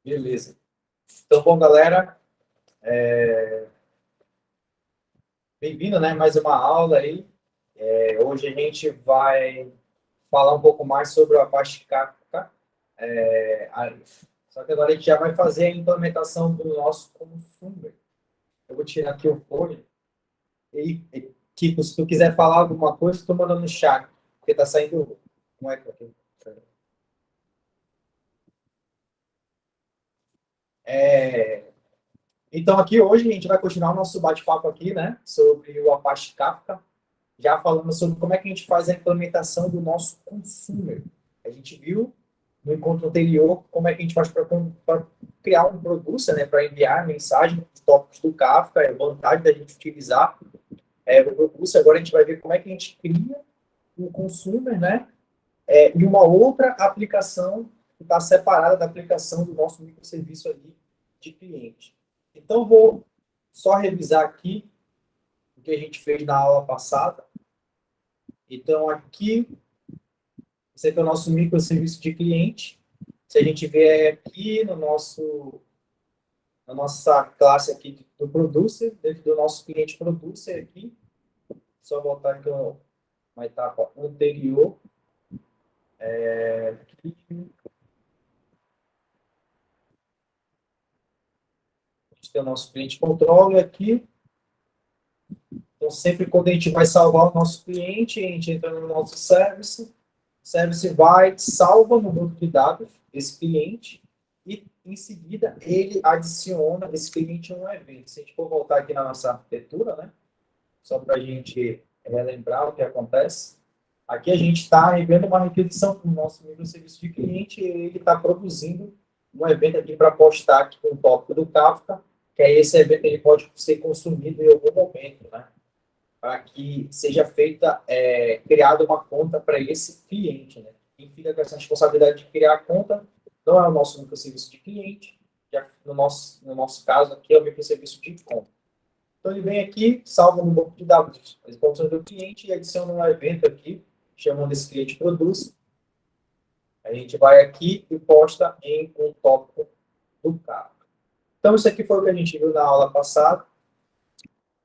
Beleza. Então, bom, galera, bem-vindo, né? Mais uma aula aí. Hoje a gente vai falar um pouco mais sobre a Apache Kafka. Só que agora a gente já vai fazer a implementação do nosso consumer. Eu vou tirar aqui o fone. Kiko, se tu quiser falar alguma coisa, tu manda no chat, porque tá saindo um eco aqui. É, então, aqui hoje a gente vai continuar o nosso bate-papo aqui, né? Sobre o Apache Kafka. Já falando sobre como é que a gente faz a implementação do nosso consumer. A gente viu no encontro anterior como é que a gente faz para criar um producer, né, para enviar mensagem dos tópicos do Kafka, a vontade da gente utilizar o producer. Agora a gente vai ver como é que a gente cria um consumer, né, e uma outra aplicação que está separada da aplicação do nosso microserviço ali de cliente. Então, vou só revisar aqui o que a gente fez na aula passada. Então, aqui esse aqui é o nosso microserviço de cliente. Se a gente vier aqui no na nossa classe aqui do producer, dentro do nosso cliente producer aqui, só voltar aqui uma etapa anterior. A gente tem o nosso cliente controle aqui. Então, sempre quando a gente vai salvar o nosso cliente, a gente entra no nosso service, o service vai, salva no banco de dados esse cliente, e em seguida ele adiciona esse cliente a um evento. Se a gente for voltar aqui na nossa arquitetura, né, só para a gente relembrar o que acontece, aqui a gente está enviando uma requisição para o nosso microserviço de cliente e ele está produzindo um evento aqui para postar aqui com o tópico do Kafka, que aí esse evento ele pode ser consumido em algum momento, né? Para que seja feita, criada uma conta para esse cliente, né? Quem fica com essa responsabilidade de criar a conta não é o nosso microserviço de cliente, já no nosso caso aqui é o microserviço de conta. Então ele vem aqui, salva no banco de dados as informações do cliente e adiciona um evento aqui, chamando esse cliente produz. A gente vai aqui e posta em um tópico do carro. Então isso aqui foi o que a gente viu na aula passada.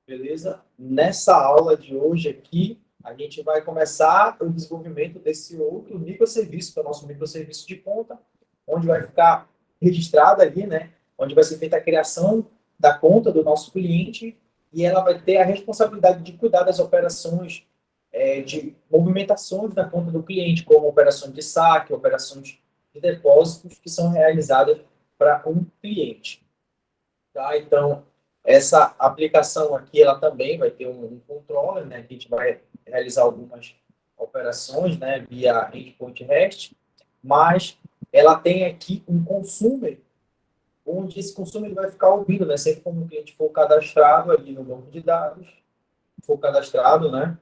Beleza? Nessa aula de hoje aqui, a gente vai começar o desenvolvimento desse outro microserviço, que é o nosso microserviço de conta, onde vai ficar registrado ali, né? Onde vai ser feita a criação da conta do nosso cliente e ela vai ter a responsabilidade de cuidar das operações de movimentações da conta do cliente, como operações de saque, operações de depósitos que são realizadas para um cliente. Tá? Então, essa aplicação aqui, ela também vai ter um controller, né? Que a gente vai realizar algumas operações, né? Via endpoint REST, mas ela tem aqui um consumer, onde esse consumer vai ficar ouvindo, né? Sempre como o cliente for cadastrado ali no banco de dados, for cadastrado, né?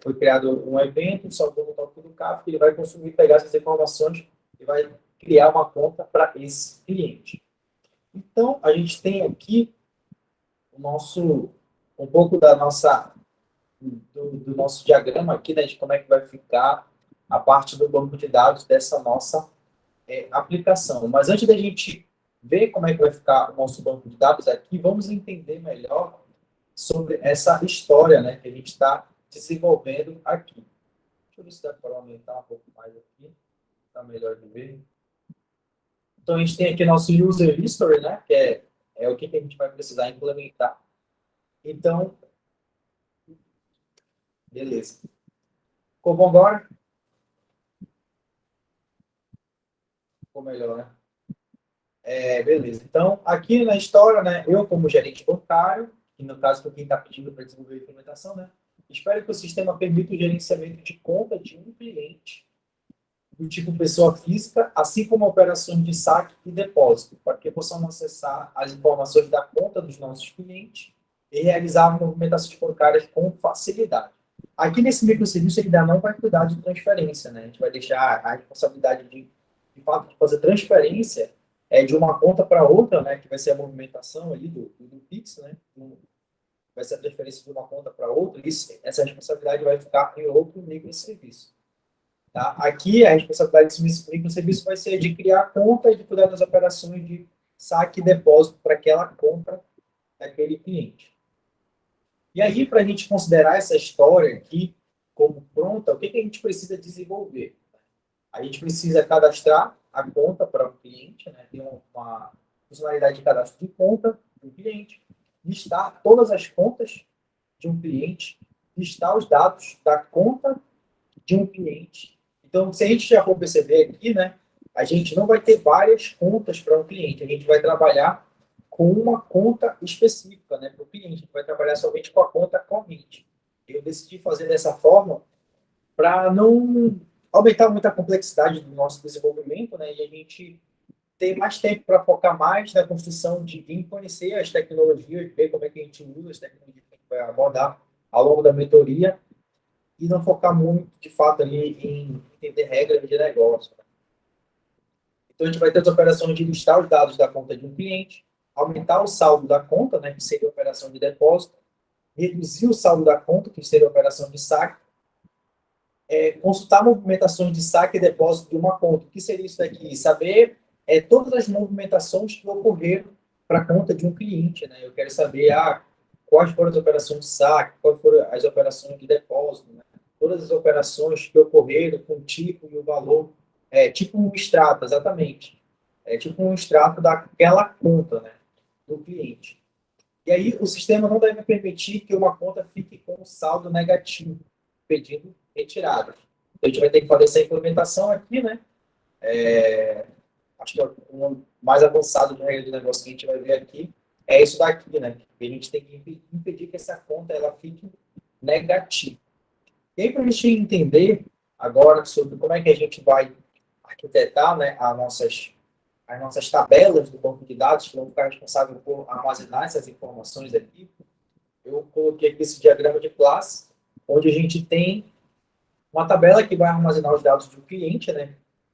Foi criado um evento, salvou no tópico do Kafka, ele vai consumir, pegar essas informações e vai criar uma conta para esse cliente. Então, a gente tem aqui um pouco do nosso diagrama aqui, né, de como é que vai ficar a parte do banco de dados dessa nossa aplicação. Mas antes da gente ver como é que vai ficar o nosso banco de dados aqui, vamos entender melhor sobre essa história, né, que a gente está desenvolvendo aqui. Deixa eu ver se dá para aumentar um pouco mais aqui, está melhor de ver. Então, a gente tem aqui nosso user history, né, que é o que a gente vai precisar implementar. Então, beleza. Ficou bom agora? Ficou melhor, né? Beleza. Então, aqui na história, né, eu como gerente bancário, que no caso foi quem está pedindo para desenvolver a implementação, né, espero que o sistema permita o gerenciamento de conta de um cliente do tipo pessoa física, assim como operações de saque e depósito, para que possamos acessar as informações da conta dos nossos clientes e realizar movimentações bancárias com facilidade. Aqui nesse microserviço, ele ainda não vai cuidar de transferência, né? A gente vai deixar a responsabilidade de fato, de fazer transferência de uma conta para outra, né? Que vai ser a movimentação ali do Pix, né? Vai ser a transferência de uma conta para outra. Essa responsabilidade vai ficar em outro microserviço. Tá? Aqui, a responsabilidade desse microserviço vai ser de criar a conta e de cuidar das operações de saque e depósito para aquela conta daquele cliente. E aí, para a gente considerar essa história aqui como pronta, o que a gente precisa desenvolver? A gente precisa cadastrar a conta para o cliente, né? Tem uma funcionalidade de cadastro de conta do cliente, listar todas as contas de um cliente, listar os dados da conta de um cliente. Então, se a gente já for perceber aqui, né, a gente não vai ter várias contas para um cliente, a gente vai trabalhar com uma conta específica, né, para o cliente, a gente vai trabalhar somente com a conta corrente. Eu decidi fazer dessa forma para não aumentar muito a complexidade do nosso desenvolvimento, né, e a gente ter mais tempo para focar mais na construção de conhecer as tecnologias, ver como é que a gente usa as tecnologias que a gente vai abordar ao longo da mentoria, e não focar muito, de fato, ali em entender regras de negócio. Então, a gente vai ter as operações de listar os dados da conta de um cliente, aumentar o saldo da conta, né, que seria a operação de depósito, reduzir o saldo da conta, que seria a operação de saque, consultar movimentações de saque e depósito de uma conta. O que seria isso daqui? Saber todas as movimentações que ocorreram para a conta de um cliente. Né? Eu quero saber quais foram as operações de saque, quais foram as operações de depósito, né? Todas as operações que ocorreram com o tipo e o valor. Tipo um extrato, exatamente. É tipo um extrato daquela conta, né, do cliente. E aí o sistema não deve permitir que uma conta fique com um saldo negativo, pedindo retirada. Então, a gente vai ter que fazer essa implementação aqui, né? Acho que é o mais avançado de regra de negócio que a gente vai ver aqui é isso daqui, né? Que a gente tem que impedir que essa conta ela fique negativa. E aí, para a gente entender agora sobre como é que a gente vai arquitetar, né, as nossas tabelas do banco de dados, que vão ficar responsáveis por armazenar essas informações aqui, eu coloquei aqui esse diagrama de classe, onde a gente tem uma tabela que vai armazenar os dados do cliente, né?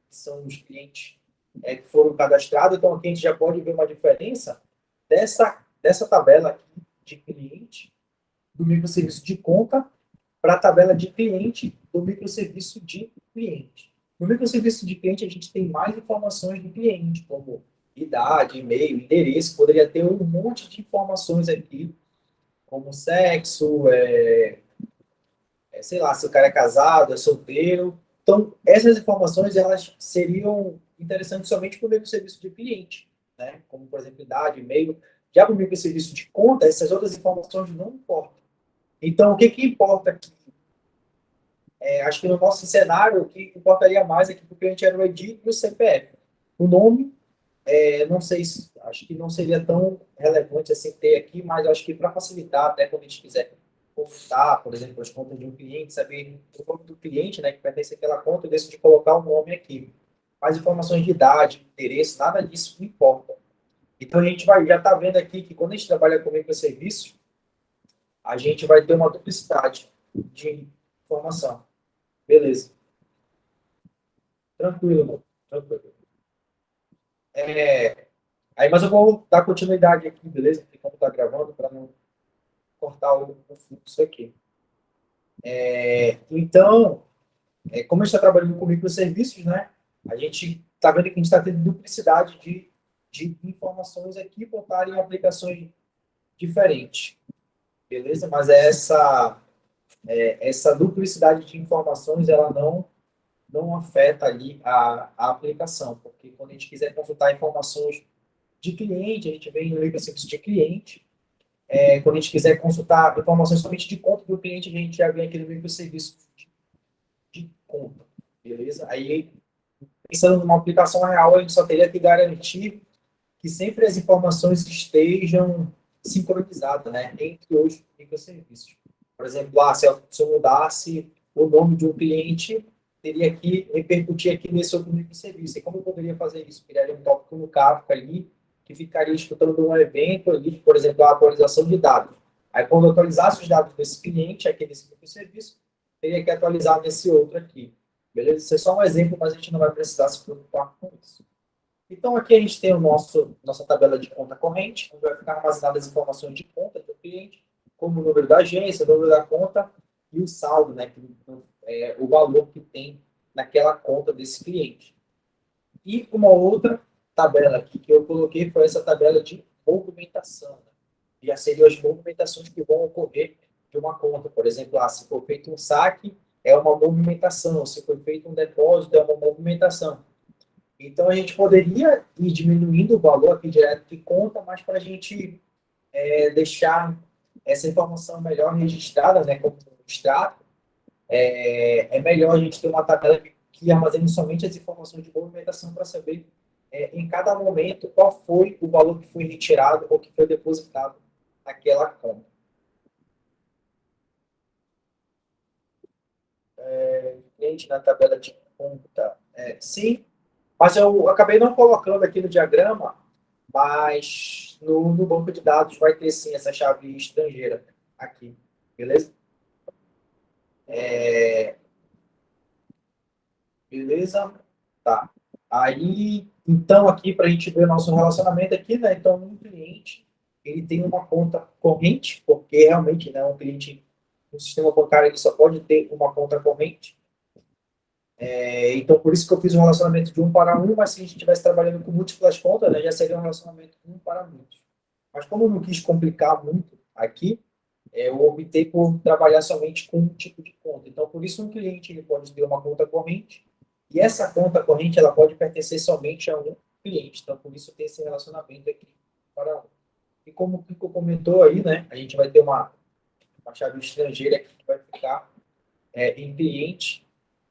Que são os clientes que foram cadastrados. Então, aqui a gente já pode ver uma diferença dessa tabela aqui de cliente, do microserviço de conta, para a tabela de cliente do microserviço de cliente. No microserviço de cliente, a gente tem mais informações do cliente, como idade, e-mail, endereço. Poderia ter um monte de informações aqui, como sexo, sei lá, se o cara é casado, é solteiro. Então, essas informações, elas seriam interessantes somente para o microserviço de cliente, né? Como, por exemplo, idade, e-mail. Já para o microserviço de conta, essas outras informações não importam. Então, o que importa aqui? Acho que no nosso cenário, o que importaria mais aqui para o cliente era o ID e o CPF. O nome, não sei se, acho que não seria tão relevante assim ter aqui, mas acho que para facilitar, até quando a gente quiser consultar, por exemplo, as contas de um cliente, saber o nome do cliente, né, que pertence àquela conta, eu decido colocar o nome aqui. Mais informações de idade, interesse, nada disso importa. Então, a gente já está vendo aqui que quando a gente trabalha com microserviços, a gente vai ter uma duplicidade de informação. Beleza. Tranquilo, mano. Tranquilo. Aí, mas eu vou dar continuidade aqui, beleza? Porque como tá gravando, para não cortar o fluxo aqui. Então, como a gente está trabalhando com microserviços, né? A gente está vendo que a gente está tendo duplicidade de informações aqui por estarem em aplicações diferentes. Beleza? Mas essa duplicidade de informações, ela não afeta ali a aplicação, porque quando a gente quiser consultar informações de cliente, a gente vem no microserviço de cliente. Quando a gente quiser consultar informações somente de conta do cliente, a gente já vem aqui no microserviço de conta, beleza? Aí, pensando numa aplicação real, a gente só teria que garantir que sempre as informações estejam sincronizadas, né, entre os microserviços. Por exemplo, se eu mudasse o nome de um cliente, teria que repercutir aqui nesse outro microserviço. E como eu poderia fazer isso? Criaria um tópico no Kafka ali, que ficaria escutando um evento ali, por exemplo, a atualização de dados. Aí, quando eu atualizasse os dados desse cliente, aqui nesse microserviço, teria que atualizar nesse outro aqui. Beleza? Isso é só um exemplo, mas a gente não vai precisar se preocupar com isso. Então, aqui a gente tem nossa tabela de conta corrente, onde vai ficar armazenadas as informações de conta do cliente, como o número da agência, o número da conta e o saldo, né, o valor que tem naquela conta desse cliente. E uma outra tabela aqui que eu coloquei foi essa tabela de movimentação. Né? Já seriam as movimentações que vão ocorrer de uma conta. Por exemplo, se for feito um saque, é uma movimentação. Se for feito um depósito, é uma movimentação. Então, a gente poderia ir diminuindo o valor aqui direto de conta, mas para a gente deixar essa informação melhor registrada, né, como extrato, é melhor a gente ter uma tabela que armazene somente as informações de movimentação para saber em cada momento qual foi o valor que foi retirado ou que foi depositado naquela conta. Cliente na tabela de conta, sim, mas eu acabei não colocando aqui no diagrama, mas no banco de dados vai ter sim essa chave estrangeira aqui, beleza? Beleza? Tá. Aí, então, aqui, para a gente ver o nosso relacionamento aqui, né? Então, um cliente, ele tem uma conta corrente, porque realmente, né, um cliente no sistema bancário, ele só pode ter uma conta corrente. Então, por isso que eu fiz um relacionamento de um para um, mas se a gente estivesse trabalhando com múltiplas contas, né, já seria um relacionamento de um para muitos. Mas como eu não quis complicar muito aqui, eu optei por trabalhar somente com um tipo de conta. Então, por isso, um cliente ele pode ter uma conta corrente, e essa conta corrente ela pode pertencer somente a um cliente. Então, por isso, tem esse relacionamento aqui para um. E como o Kiko comentou aí, né, a gente vai ter uma chave estrangeira que vai ficar em cliente,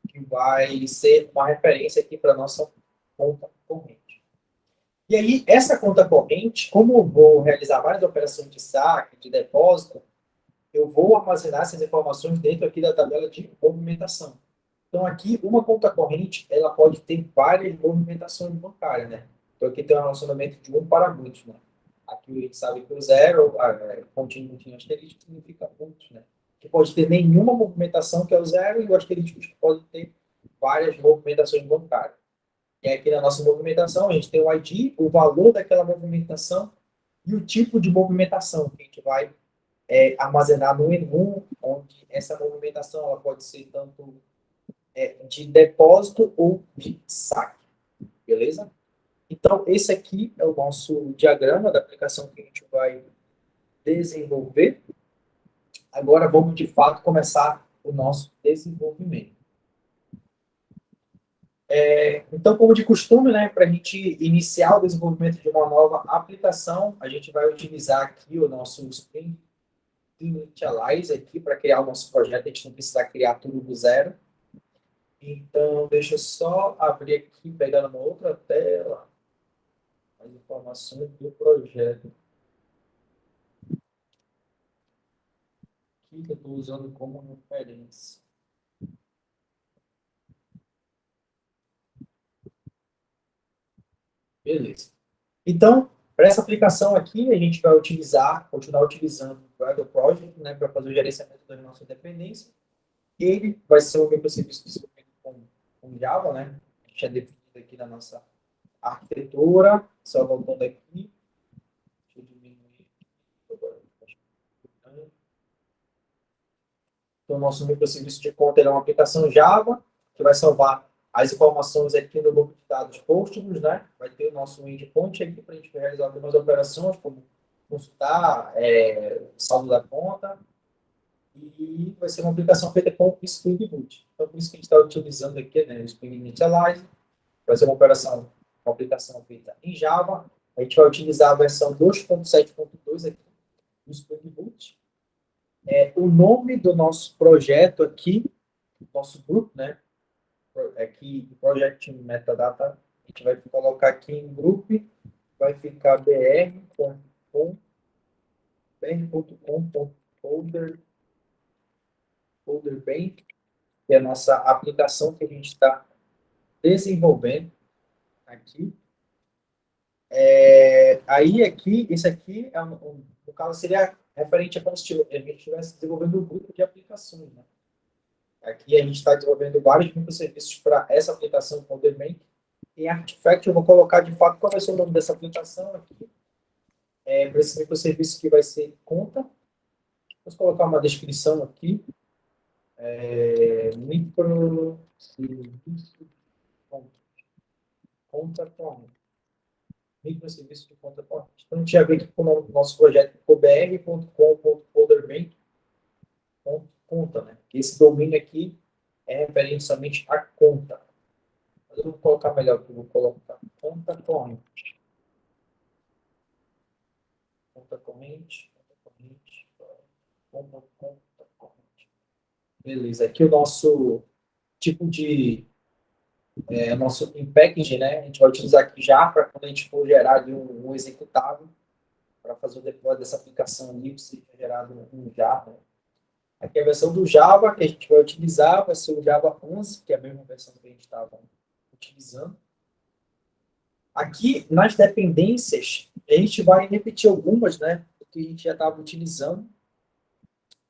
que vai ser uma referência aqui para a nossa conta corrente. E aí, essa conta corrente, como eu vou realizar várias operações de saque, de depósito, eu vou armazenar essas informações dentro aqui da tabela de movimentação. Então, aqui, uma conta corrente, ela pode ter várias movimentações bancárias, né? Então, aqui tem um relacionamento de um para muitos, né? Aqui a gente sabe que o zero, pontinho asterisco, significa muitos, né? Que pode ter nenhuma movimentação, que é o zero, e o asterisco pode ter várias movimentações bancárias. E aqui na nossa movimentação, a gente tem o ID, o valor daquela movimentação e o tipo de movimentação que a gente vai armazenar no menu, onde essa movimentação ela pode ser tanto de depósito ou de saque, beleza? Então, esse aqui é o nosso diagrama da aplicação que a gente vai desenvolver. Agora, vamos, de fato, começar o nosso desenvolvimento. Então, como de costume, né, para a gente iniciar o desenvolvimento de uma nova aplicação, a gente vai utilizar aqui o nosso Spring Initialize aqui para criar o nosso projeto. A gente não precisa criar tudo do zero. Então, deixa eu só abrir aqui, pegar uma outra tela, as informações do projeto. Aqui que eu estou usando como referência. Beleza. Então, para essa aplicação aqui, a gente vai continuar utilizando o Gradle Project, né, para fazer o gerenciamento da nossa dependência. Ele vai ser o microserviço desenvolvido com Java, né? A gente é definido aqui na nossa arquitetura. Só voltando aqui. Deixa eu diminuir. Então, o nosso microserviço de conta é uma aplicação Java, que vai salvar as informações aqui no banco de dados Postgres, né? Vai ter o nosso endpoint aqui para a gente realizar algumas operações, como consultar o saldo da conta, e vai ser uma aplicação feita com Spring Boot. Então, por isso que a gente está utilizando aqui, né, o Spring Initialize. Vai ser uma aplicação feita em Java. A gente vai utilizar a versão 2.7.2 aqui do Spring Boot. O nome do nosso projeto aqui, nosso grupo, né? Aqui, Project Metadata, a gente vai colocar aqui em grupo, vai ficar br.com.folder bank, que é a nossa aplicação que a gente está desenvolvendo aqui. Aí aqui, esse aqui, no caso, seria referente a como se a gente estivesse desenvolvendo um grupo de aplicações, né? Aqui a gente está desenvolvendo vários microserviços para essa aplicação com o Bank. Em Artifact eu vou colocar de fato qual vai ser o nome dessa aplicação aqui. Para esse microserviço que vai ser conta. Vamos colocar uma descrição aqui. Micro Serviço de conta corrente. Microserviço de conta corrente. Então, a gente já vê que o nosso projeto ficou br.com.folderbank.conta, né? Porque esse domínio aqui é referente somente à conta. Mas eu vou colocar melhor, que eu vou colocar conta corrente. Conta corrente, conta corrente. Beleza, aqui o nosso tipo de nosso em package, né? A gente vai utilizar aqui já para quando a gente for gerar ali um executável para fazer o deploy dessa aplicação ali, seja gerado um Java. Aqui a versão do Java que a gente vai utilizar vai ser o Java 11, que é a mesma versão que a gente estava utilizando. Aqui nas dependências, a gente vai repetir algumas, né? Que a gente já estava utilizando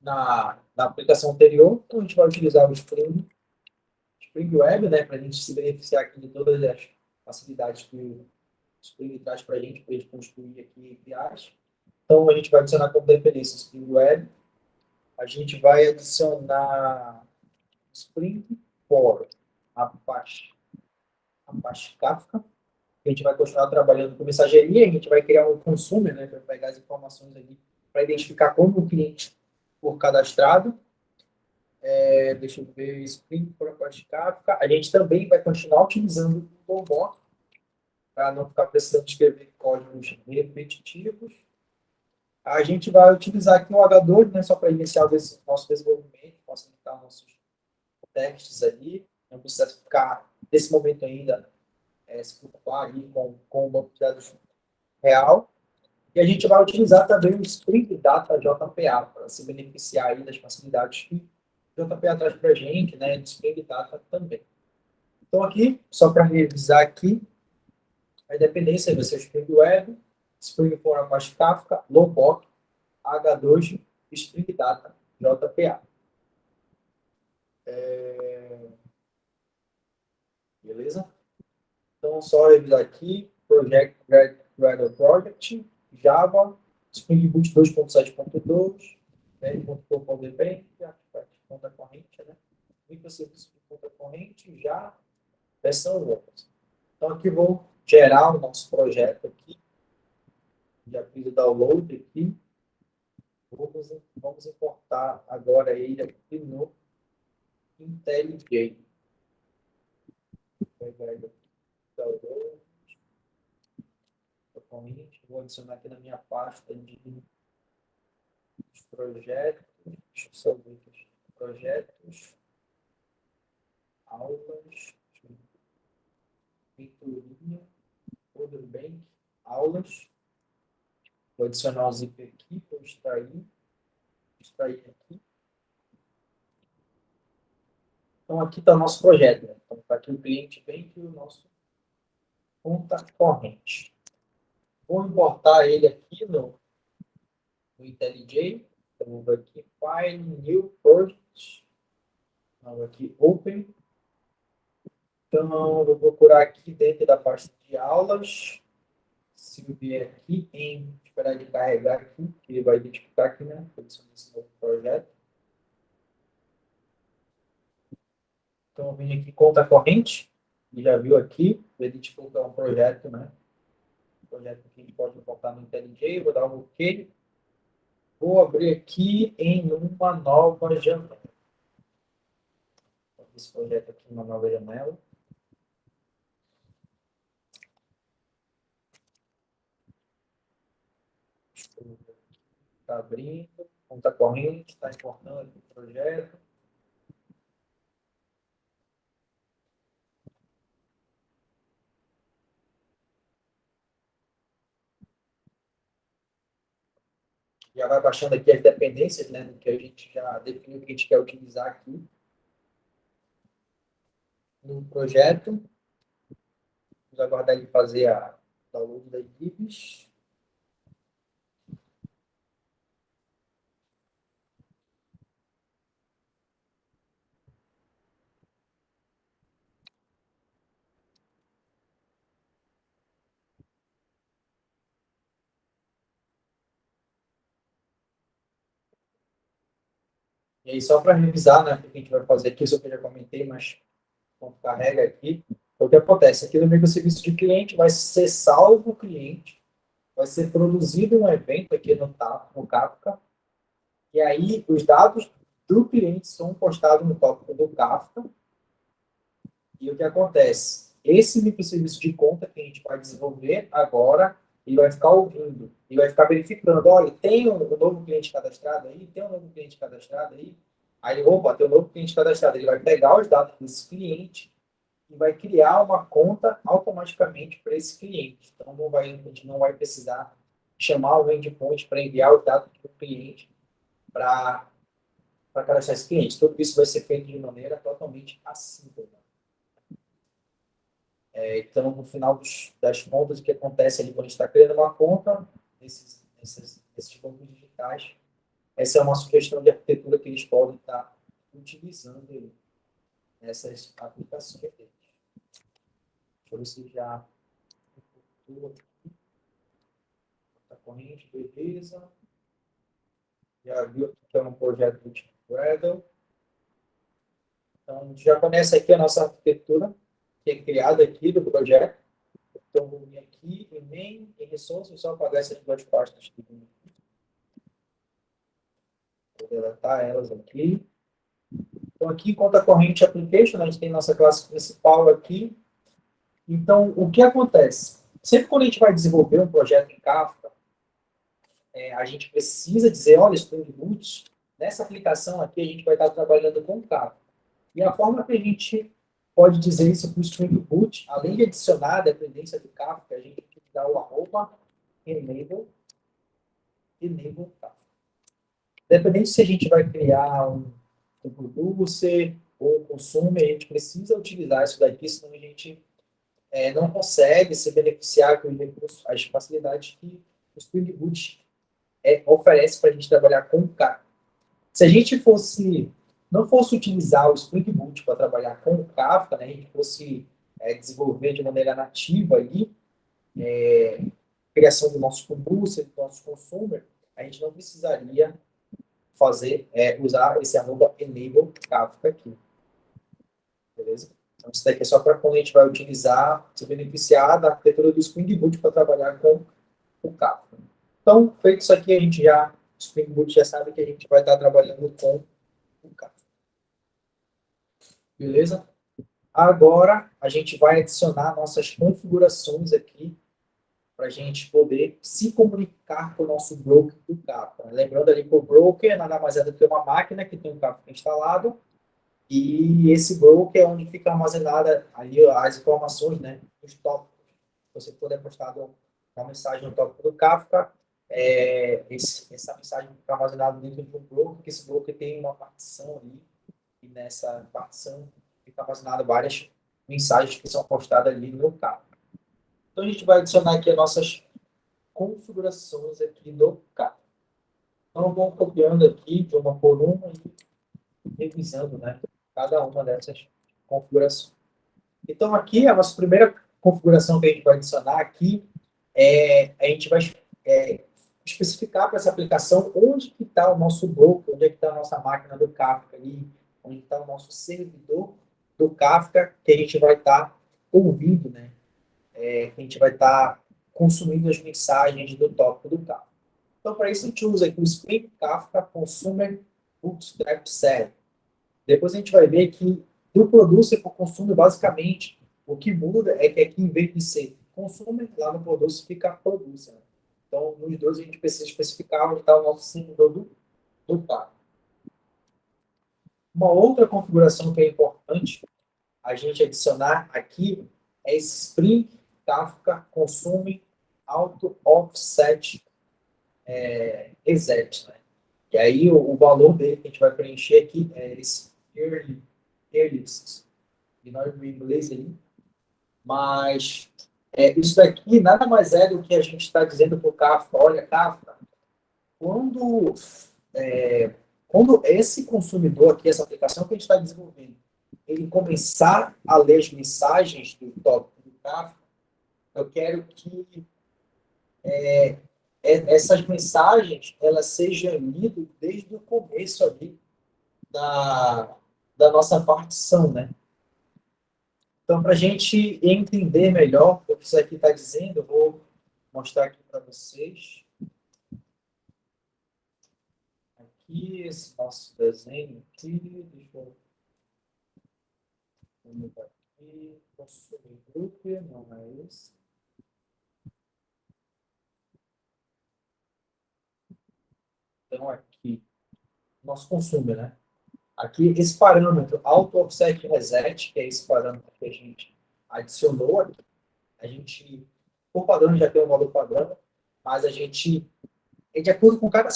na aplicação anterior. Então a gente vai utilizar o Spring Web, né? Para a gente se beneficiar aqui de todas as facilidades que o Spring traz para a gente construir aqui APIs. Então, a gente vai adicionar como dependência Spring Web. A gente vai adicionar Spring for Apache Kafka. A gente vai continuar trabalhando com mensageria. A gente vai criar um consumer, né, para pegar as informações ali, para identificar como o cliente for cadastrado. Deixa eu ver, Spring for Apache Kafka. A gente também vai continuar utilizando o Go para não ficar precisando escrever códigos repetitivos. A gente vai utilizar aqui o H2, né, só para iniciar o nosso desenvolvimento, facilitar nossos testes ali. Não precisa ficar, nesse momento ainda, se preocupar ali com o banco de dados real. E a gente vai utilizar também o Spring Data JPA para se beneficiar aí das facilidades que o JPA traz para a gente, né, de Spring Data também. Então, aqui, só para revisar aqui, a independência vai ser o Spring Web, Spring for Apache Kafka, Lowbox, H2, Spring Data, JPA. Beleza? Então, só revisar aqui, Project Gradle Project, Java, Spring Boot 2.7.2, .com.db, conta corrente, né? Microserviço de conta corrente, já, versão web. Então, aqui vou gerar o nosso projeto aqui. Já fiz o download aqui. Vamos importar agora ele aqui no IntelliJ. Vou pegar ele aqui, download. Vou adicionar aqui na minha pasta de projetos. Deixa eu só ver aqui. Projetos, aulas, mentoria, tudo bem, aulas. Vou adicionar o zip aqui, vou extrair aqui. Então, aqui está o nosso projeto. Né? Então, está aqui o cliente bem e o nosso conta corrente. Vou importar ele aqui no IntelliJ. Então, vou aqui, File, New Project. Vou aqui, Open. Então, vou procurar aqui dentro da pasta de aulas. Se eu vier aqui esperar ele carregar aqui, que ele vai identificar aqui, né? Esse novo projeto. Então, eu vim aqui conta corrente. E já viu aqui, ele identificou que é um projeto, né? Um projeto que a gente pode importar no IntelliJ. Vou dar um OK. Vou abrir aqui em uma nova janela. Esse projeto aqui, uma nova janela. Está abrindo, conta corrente, está importando aqui o projeto. Já vai baixando aqui as dependências, né, que a gente já definiu que a gente quer utilizar aqui no projeto. Vamos aguardar ele fazer a download das libs. E aí, só para revisar, né, o que a gente vai fazer aqui, isso eu já comentei, mas quando carrega aqui, o que acontece? Aqui no microserviço de cliente vai ser salvo o cliente, vai ser produzido um evento aqui no Kafka, e aí os dados do cliente são postados no tópico do Kafka. E o que acontece? Esse microserviço de conta que a gente vai desenvolver agora, ele vai ficar ouvindo, ele vai ficar verificando, olha, tem um novo cliente cadastrado aí, tem um novo cliente cadastrado aí. Aí, opa, tem um novo cliente cadastrado. Ele vai pegar os dados desse cliente e vai criar uma conta automaticamente para esse cliente. Então, a gente não vai precisar chamar o endpoint para enviar os dados do cliente para cadastrar esse cliente. Tudo isso vai ser feito de maneira totalmente assíncrona. Então, no final das contas, o que acontece ali quando a gente está criando uma conta, esses bancos digitais, essa é uma sugestão de arquitetura que eles podem estar utilizando nessas aplicações. Deixa eu ver se já está corrente, beleza. Já viu que é um projeto do tipo Gradle. Então, a gente já conhece aqui a nossa arquitetura, que é criada aqui do projeto. Então, vou vir aqui em main, em resources, só apagar essas duas pastas aqui. Vou deletar elas aqui. Então, aqui, conta corrente application, a gente tem nossa classe principal aqui. Então, o que acontece? Sempre quando a gente vai desenvolver um projeto em Kafka, a gente precisa dizer, olha, Spring Boot, nessa aplicação aqui a gente vai estar trabalhando com Kafka. E a forma que a gente pode dizer isso para o Spring Boot, além de adicionar a dependência do Kafka, a gente tem que dar o @enable Kafka. Dependendo se a gente vai criar um producer ou um consumer, a gente precisa utilizar isso daqui, senão a gente não consegue se beneficiar com os recursos, as facilidades que o Spring Boot oferece para a gente trabalhar com o Kafka. Se a gente não fosse utilizar o Spring Boot para trabalhar com o Kafka, né, a gente fosse desenvolver de maneira nativa ali, criação do nosso producer, do nosso consumer, a gente não precisaria usar esse @enable Kafka aqui. Beleza? Então, isso daqui é só para quando a gente vai utilizar, se beneficiar da arquitetura do Spring Boot para trabalhar com o Kafka. Então, feito isso aqui, o Spring Boot já sabe que a gente vai estar trabalhando com o Kafka. Beleza? Agora, a gente vai adicionar nossas configurações aqui para a gente poder se comunicar com o nosso broker do Kafka. Lembrando ali que o broker nada mais é do que uma máquina que tem o Kafka instalado, e esse broker é onde fica armazenada ali as informações, né, dos tópicos. Você puder postar uma mensagem no tópico do Kafka, essa mensagem fica armazenada dentro de um broker, que esse broker tem uma partição ali, e nessa partição fica armazenada várias mensagens que são postadas ali no Kafka. Então, a gente vai adicionar aqui as nossas configurações aqui do Kafka. Então, vamos copiando aqui de uma por uma e revisando, né, cada uma dessas configurações. Então, aqui, a nossa primeira configuração que a gente vai adicionar aqui a gente vai especificar para essa aplicação onde que está o nosso broker, onde é que está a nossa máquina do Kafka ali, onde está o nosso servidor do Kafka, que a gente vai estar ouvindo, né? Que a gente vai estar consumindo as mensagens do tópico do Kafka. Então, para isso, a gente usa aqui o Spring Kafka Consumer Bootstrap Server. Depois a gente vai ver que do producer para o consumer, basicamente, o que muda é que aqui, em vez de ser consumer, lá no producer fica producer. Então, nos dois, a gente precisa especificar onde está o nosso servidor do Kafka. Uma outra configuração que é importante a gente adicionar aqui é esse Spring Kafka Consume Auto Offset Reset. Né? E aí o valor dele que a gente vai preencher aqui é esse earliest. E nós no inglês aí. Mas isso daqui nada mais é do que a gente está dizendo para o Kafka, olha, Kafka, quando esse consumidor aqui, essa aplicação que a gente está desenvolvendo, ele começar a ler as mensagens do tópico do Kafka, eu quero que essas mensagens elas sejam lidas desde o começo ali da nossa partição, né? Então, para a gente entender melhor o que isso aqui está dizendo, eu vou mostrar aqui para vocês. Aqui, esse nosso desenho aqui, deixa eu mudar aqui, consumir group, não é esse. Então, aqui, nosso consumo, né? Aqui, esse parâmetro auto offset reset, que é esse parâmetro que a gente adicionou aqui, a gente, por padrão, já tem um valor padrão, mas a gente, de acordo com cada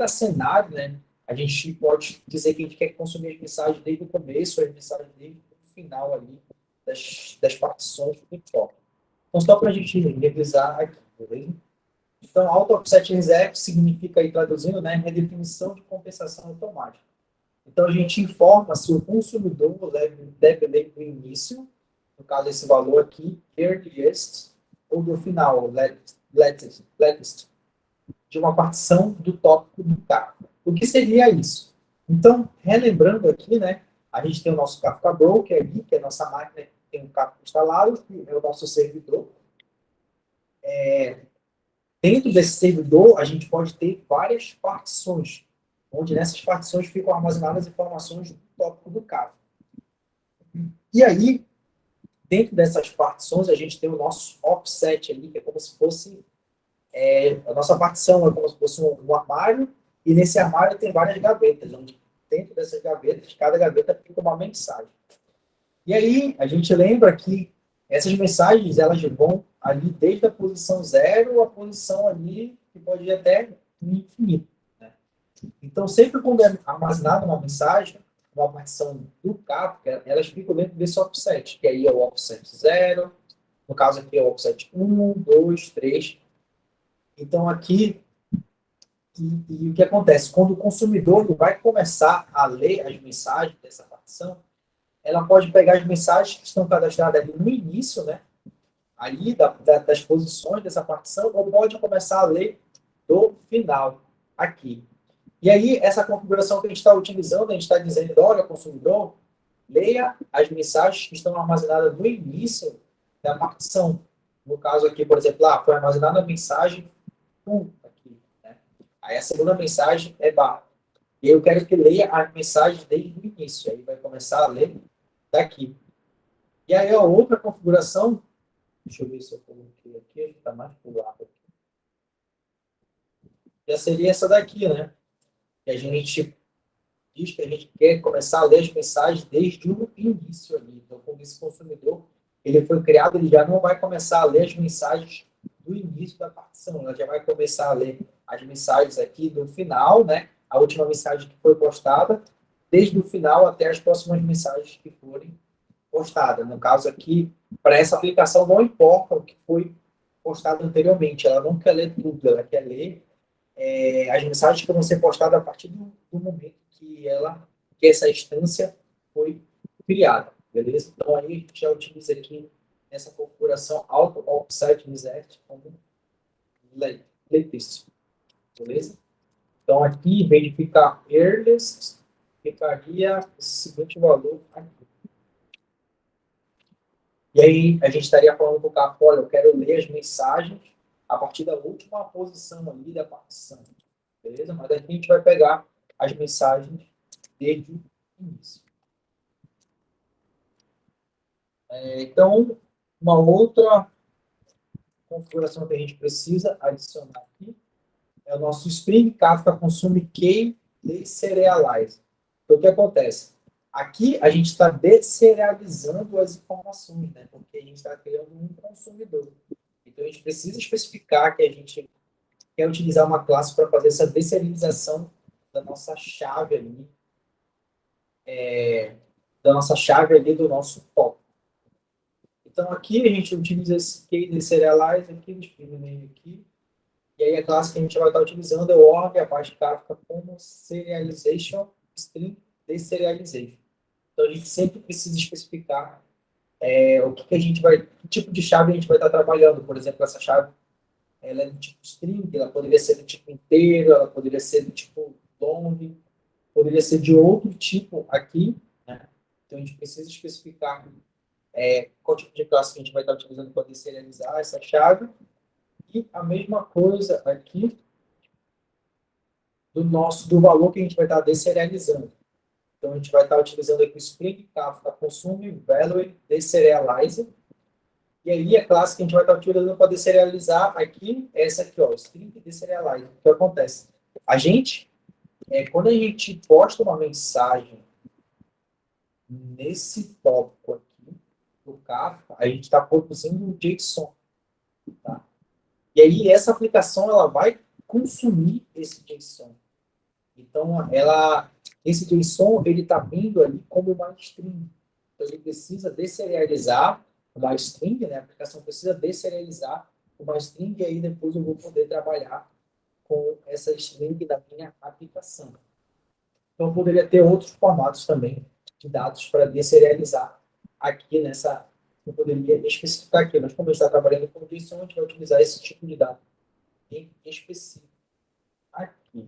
cenário, né? A gente pode dizer que a gente quer consumir as mensagens desde o começo, as mensagens desde o final ali, das partições do foco. Então, só para a gente revisar aqui, beleza? Então, auto-offset reset significa, aí, traduzindo, né, redefinição de compensação automática. Então, a gente informa se o consumidor deve ler do início, no caso, esse valor aqui, earliest, ou do final, latest, de uma partição do tópico do Kafka. O que seria isso? Então, relembrando aqui, né, a gente tem o nosso Kafka Broker ali, que é a nossa máquina que tem um Kafka instalado, que é o nosso servidor. Dentro desse servidor, a gente pode ter várias partições, onde nessas partições ficam armazenadas informações do tópico do Kafka. E aí, dentro dessas partições, a gente tem o nosso offset ali, que é como se fosse a nossa partição, é como se fosse um armário, e nesse armário tem várias gavetas, onde dentro dessas gavetas, cada gaveta fica uma mensagem. E aí, a gente lembra que essas mensagens, elas vão ali desde a posição 0 a posição ali que pode ir até infinito. Né? Então, sempre quando é armazenada uma mensagem, uma partição do Kafka, elas ficam dentro desse offset, que aí é o offset 0, no caso aqui é o offset 1, 2, 3. Então, aqui, e o que acontece? Quando o consumidor vai começar a ler as mensagens dessa partição, ela pode pegar as mensagens que estão cadastradas ali no início, né, ali das posições dessa partição, ou pode começar a ler do final, aqui. E aí, essa configuração que a gente está utilizando, a gente está dizendo, olha, consumidor, leia as mensagens que estão armazenadas no início da partição. No caso aqui, por exemplo, foi armazenada a mensagem aqui, né? Aí a segunda mensagem é barra. E eu quero que leia as mensagens desde o início. Aí vai começar a ler daqui. E aí a outra configuração, deixa eu ver se eu coloquei aqui, está mais para o lado. Já seria essa daqui, né? Que a gente diz que a gente quer começar a ler as mensagens desde o início ali. Então, como esse consumidor, ele foi criado, ele já não vai começar a ler as mensagens do início da partição, ela já vai começar a ler as mensagens aqui do final, né? A última mensagem que foi postada, desde o final até as próximas mensagens que forem postadas. No caso aqui, para essa aplicação, não importa o que foi postado anteriormente, ela não quer ler tudo, ela quer ler as mensagens que vão ser postadas a partir do momento que essa instância foi criada, beleza? Então, aí a gente já utiliza aqui essa configuração auto offset reset como latest, beleza? Então, aqui, em vez de ficar earliest, ficaria esse seguinte valor aqui. E aí, a gente estaria falando para o Kafka, olha, eu quero ler as mensagens a partir da última posição ali da partição. Beleza? Mas aqui a gente vai pegar as mensagens desde o início. Então, uma outra configuração que a gente precisa adicionar aqui é o nosso Spring Kafka Consume Key Deserialize. Então, o que acontece? Aqui a gente está deserializando as informações, né? Porque a gente está criando um consumidor. Então, a gente precisa especificar que a gente quer utilizar uma classe para fazer essa deserialização da nossa chave ali, do nosso top. Então, aqui a gente utiliza esse key deserialize aqui, no aqui, e aí a classe que a gente vai estar utilizando é o org, a parte Kafka como serialization string deserialization. Então, a gente sempre precisa especificar o que a gente vai, que tipo de chave a gente vai estar trabalhando. Por exemplo, essa chave, ela é do tipo string, ela poderia ser do tipo inteiro, ela poderia ser do tipo long, poderia ser de outro tipo aqui, né? Então, a gente precisa especificar qual tipo de classe que a gente vai estar utilizando para deserializar essa chave. E a mesma coisa aqui do valor que a gente vai estar deserializando. Então, a gente vai estar utilizando aqui o Spring Kafka Consume Value Deserializer. E aí, a classe que a gente vai estar utilizando para deserializar aqui é essa aqui, ó, String Deserializer. O que acontece? Quando a gente posta uma mensagem nesse tópico aqui do Kafka, a gente está produzindo um JSON. Tá? E aí, essa aplicação ela vai consumir esse JSON. Então, esse JSON ele está vindo ali como uma string. Então, ele precisa deserializar uma string, né? A aplicação precisa deserializar uma string, e aí depois eu vou poder trabalhar com essa string da minha aplicação. Então, eu poderia ter outros formatos também de dados para deserializar aqui nessa. Eu poderia especificar aqui, mas como a gente está trabalhando com JSON, a gente vai utilizar esse tipo de dado em específico aqui.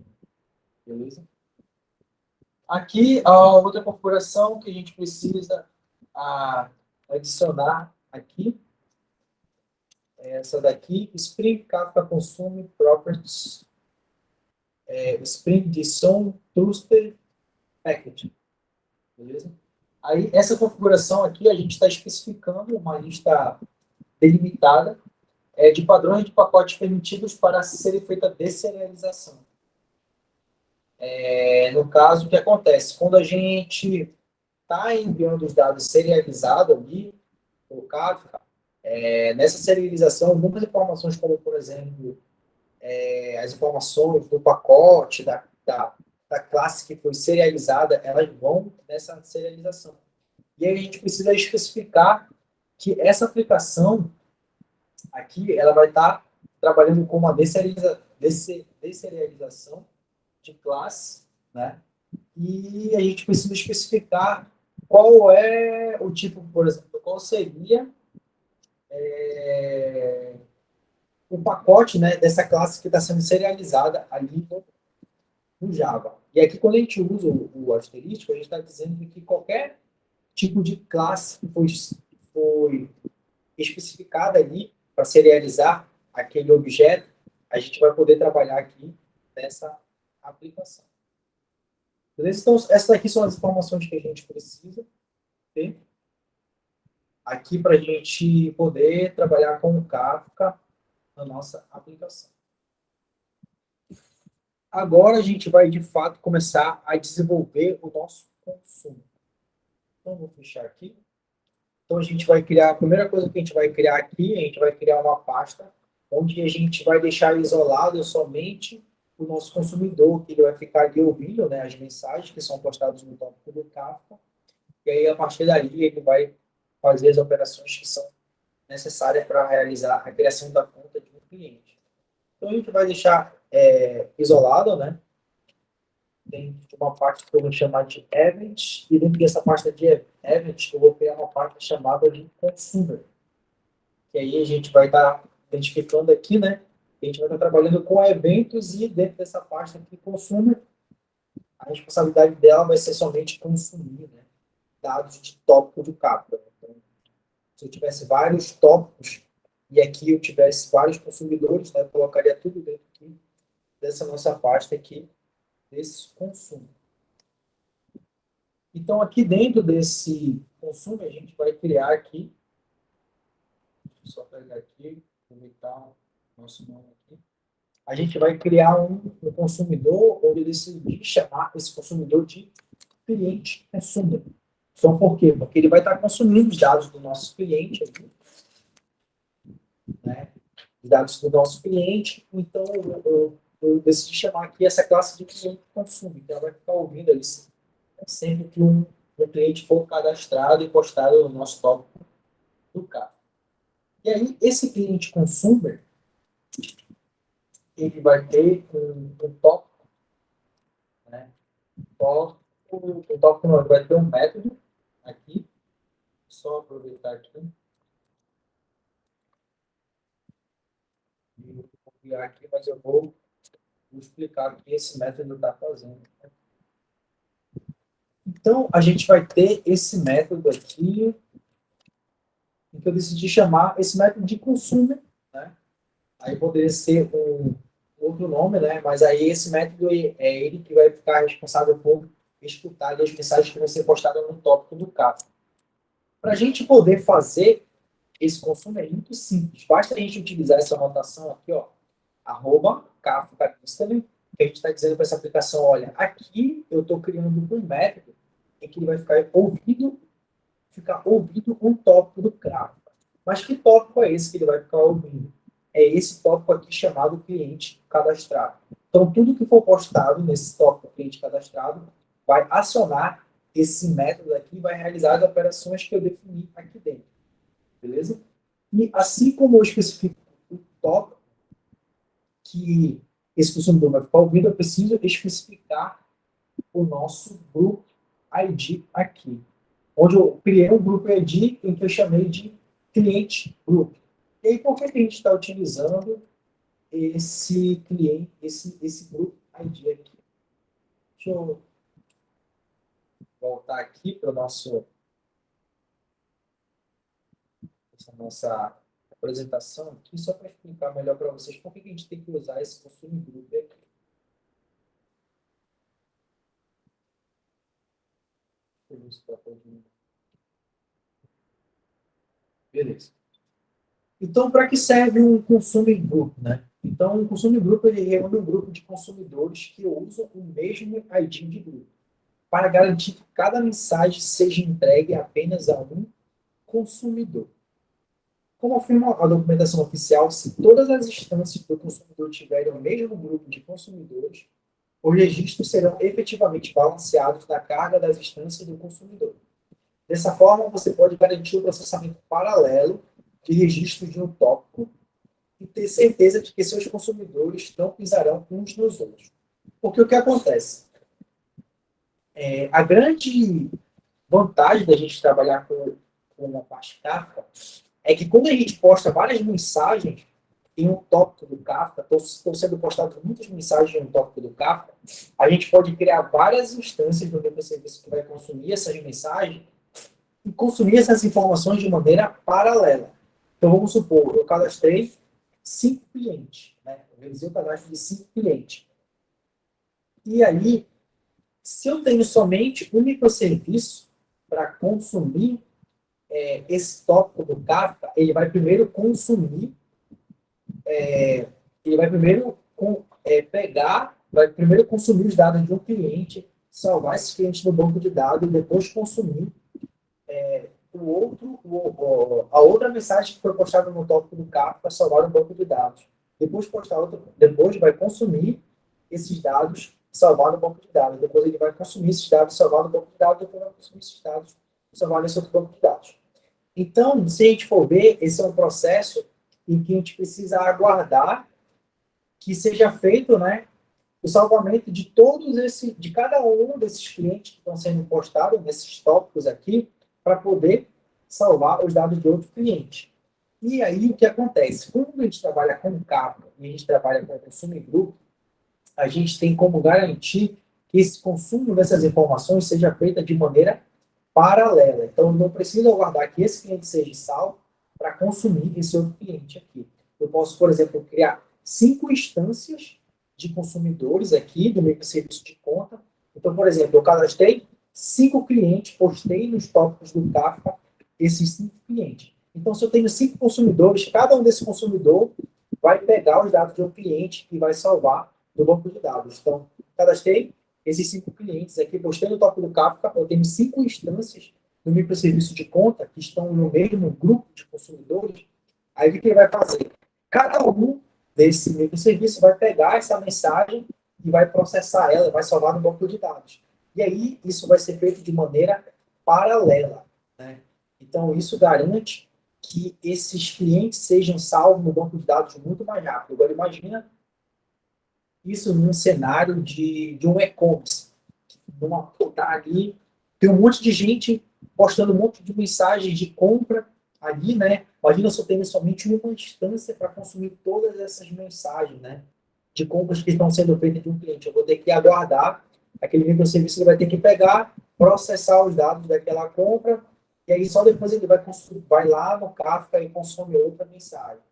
Beleza? Aqui, a outra configuração que a gente precisa adicionar aqui é essa daqui, Spring Kafka Consume Properties, Spring JSON Trusted Package. Beleza? Aí, essa configuração aqui, a gente está especificando uma lista delimitada de padrões de pacotes permitidos para ser feita a deserialização. No caso, o que acontece? Quando a gente está enviando os dados serializados ali, o Kafka, nessa serialização, algumas informações, como, por exemplo, as informações do pacote, da classe que foi serializada, elas vão nessa serialização. E aí a gente precisa especificar que essa aplicação aqui, ela vai estar trabalhando com uma deserialização de classe, né? E a gente precisa especificar qual é o tipo, por exemplo, qual seria o pacote, né, dessa classe que está sendo serializada ali no Java. E aqui, quando a gente usa o asterístico, a gente está dizendo que qualquer tipo de classe que foi especificada ali para serializar aquele objeto, a gente vai poder trabalhar aqui nessa aplicação. Beleza? Então, essas aqui são as informações que a gente precisa ter aqui para a gente poder trabalhar com o Kafka na nossa aplicação. Agora a gente vai, de fato, começar a desenvolver o nosso consumo. Então, vou fechar aqui. Então, a gente vai criar, a primeira coisa que a gente vai criar aqui, a gente vai criar uma pasta onde a gente vai deixar isolado somente o nosso consumidor, que ele vai ficar ali ouvindo, né, as mensagens que são postadas no tópico do Kafka, e aí, a partir daí, ele vai fazer as operações que são necessárias para realizar a criação da conta de um cliente. Então, a gente vai deixar isolado, né, dentro de uma parte que eu vou chamar de event, e dentro dessa pasta de event, eu vou criar uma parte chamada de consumer. E aí a gente vai estar identificando aqui, né, a gente vai estar trabalhando com eventos, e dentro dessa pasta aqui, consumer, a responsabilidade dela vai ser somente consumir, né, dados de tópico do Kafka. Então, se eu tivesse vários tópicos, e aqui eu tivesse vários consumidores, né, eu colocaria tudo dentro aqui, dessa nossa pasta aqui, desse consumo. Então, aqui dentro desse consumo, a gente vai criar aqui, deixa eu só pegar aqui, aproveitar o nosso nome aqui, a gente vai criar um consumidor, onde ele decidir chamar esse consumidor de cliente consumer. Então, por quê? Porque ele vai estar consumindo os dados do nosso cliente aqui, né? Os dados do nosso cliente, então eu decidi chamar aqui essa classe de cliente consume, então ela vai ficar ouvindo ali sempre que um cliente for cadastrado e postado no nosso tópico do Kafka. E aí, esse cliente consumer, ele vai ter um tópico, né? O tópico não, vai ter um método aqui, só aproveitar aqui, e vou copiar aqui, mas eu vou explicar o que esse método está fazendo. Então, a gente vai ter esse método aqui, em que eu decidi chamar esse método de consumo, né? Aí poderia ser um outro nome, né? Mas aí esse método é ele que vai ficar responsável por escutar ali as mensagens que vão ser postadas no tópico do Kafka. Para a gente poder fazer esse consumo é muito simples. Basta a gente utilizar essa anotação aqui, ó, @Kafka Instantly, que a gente está dizendo para essa aplicação, olha, aqui eu estou criando um método em que ele vai ficar ouvindo um tópico do Kafka. Mas que tópico é esse que ele vai ficar ouvindo? É esse tópico aqui chamado cliente cadastrado. Então, tudo que for postado nesse tópico cliente cadastrado vai acionar esse método aqui e vai realizar as operações que eu defini aqui dentro. Beleza? E assim como eu especifico o tópico que esse consumidor vai ficar ouvindo, eu preciso especificar o nosso grupo ID aqui, onde eu criei um grupo ID em que eu chamei de cliente group. E aí, por que a gente está utilizando esse cliente, esse grupo ID aqui? Deixa eu voltar aqui para essa nossa apresentação aqui, só para explicar melhor para vocês por que a gente tem que usar esse consumo group aqui. Beleza. Então, para que serve um consumo group, né? Então, um consumo group ele reúne um grupo de consumidores que usam o mesmo ID de grupo, para garantir que cada mensagem seja entregue apenas a um consumidor. Como afirma a documentação oficial, se todas as instâncias do consumidor tiverem o mesmo grupo de consumidores, os registros serão efetivamente balanceados na carga das instâncias do consumidor. Dessa forma, você pode garantir o processamento paralelo de registros de um tópico e ter certeza de que seus consumidores não pisarão uns nos outros. Porque o que acontece? A grande vantagem da gente trabalhar com uma parte Kafka é que quando a gente posta várias mensagens em um tópico do Kafka, estão sendo postadas muitas mensagens em um tópico do Kafka, a gente pode criar várias instâncias do microserviço que vai consumir essas mensagens e consumir essas informações de maneira paralela. Então, vamos supor, eu cadastrei 5 clientes, né? Eu realizei o cadastro de 5 clientes. E aí, se eu tenho somente um microserviço para consumir esse tópico do Kafka, ele vai primeiro consumir, ele vai primeiro vai primeiro consumir os dados de um cliente, salvar esse cliente no banco de dados e depois consumir a outra mensagem que foi postada no tópico do Kafka, salvar no banco de dados. Depois vai consumir esses dados, salvar no banco de dados. Depois ele vai consumir esses dados, salvar no banco de dados. Depois vai consumir esses dados, salvar nesse outro banco de dados. Então, se a gente for ver, esse é um processo em que a gente precisa aguardar que seja feito, né, o salvamento de de cada um desses clientes que estão sendo postados nesses tópicos aqui, para poder salvar os dados de outro cliente. E aí o que acontece? Quando a gente trabalha com Kafka e a gente trabalha com consumo grupo, a gente tem como garantir que esse consumo dessas informações seja feito de maneira paralela. Então, eu não preciso aguardar que esse cliente seja salvo para consumir esse outro cliente aqui. Eu posso, por exemplo, criar 5 instâncias de consumidores aqui do meu serviço de conta. Então, por exemplo, eu cadastrei 5 clientes, postei nos tópicos do Kafka esses 5 clientes. Então, se eu tenho 5 consumidores, cada um desse consumidor vai pegar os dados de um cliente e vai salvar no banco de dados. Então, cadastrei esses 5 clientes aqui, postei no tópico do Kafka, eu tenho 5 instâncias do microserviço de conta que estão no mesmo grupo de consumidores. Aí, o que ele vai fazer? Cada um desse microserviço vai pegar essa mensagem e vai processar ela, vai salvar no banco de dados. E aí, isso vai ser feito de maneira paralela, né? Então, isso garante que esses clientes sejam salvos no banco de dados muito mais rápido. Agora, imagina isso num cenário de um e-commerce. Tá ali, tem um monte de gente postando um monte de mensagens de compra ali, né? Imagina se eu tenho somente uma instância para consumir todas essas mensagens, né? De compras que estão sendo feitas de um cliente. Eu vou ter que aguardar, aquele microserviço vai ter que pegar, processar os dados daquela compra, e aí só depois ele vai lá no Kafka e consome outra mensagem.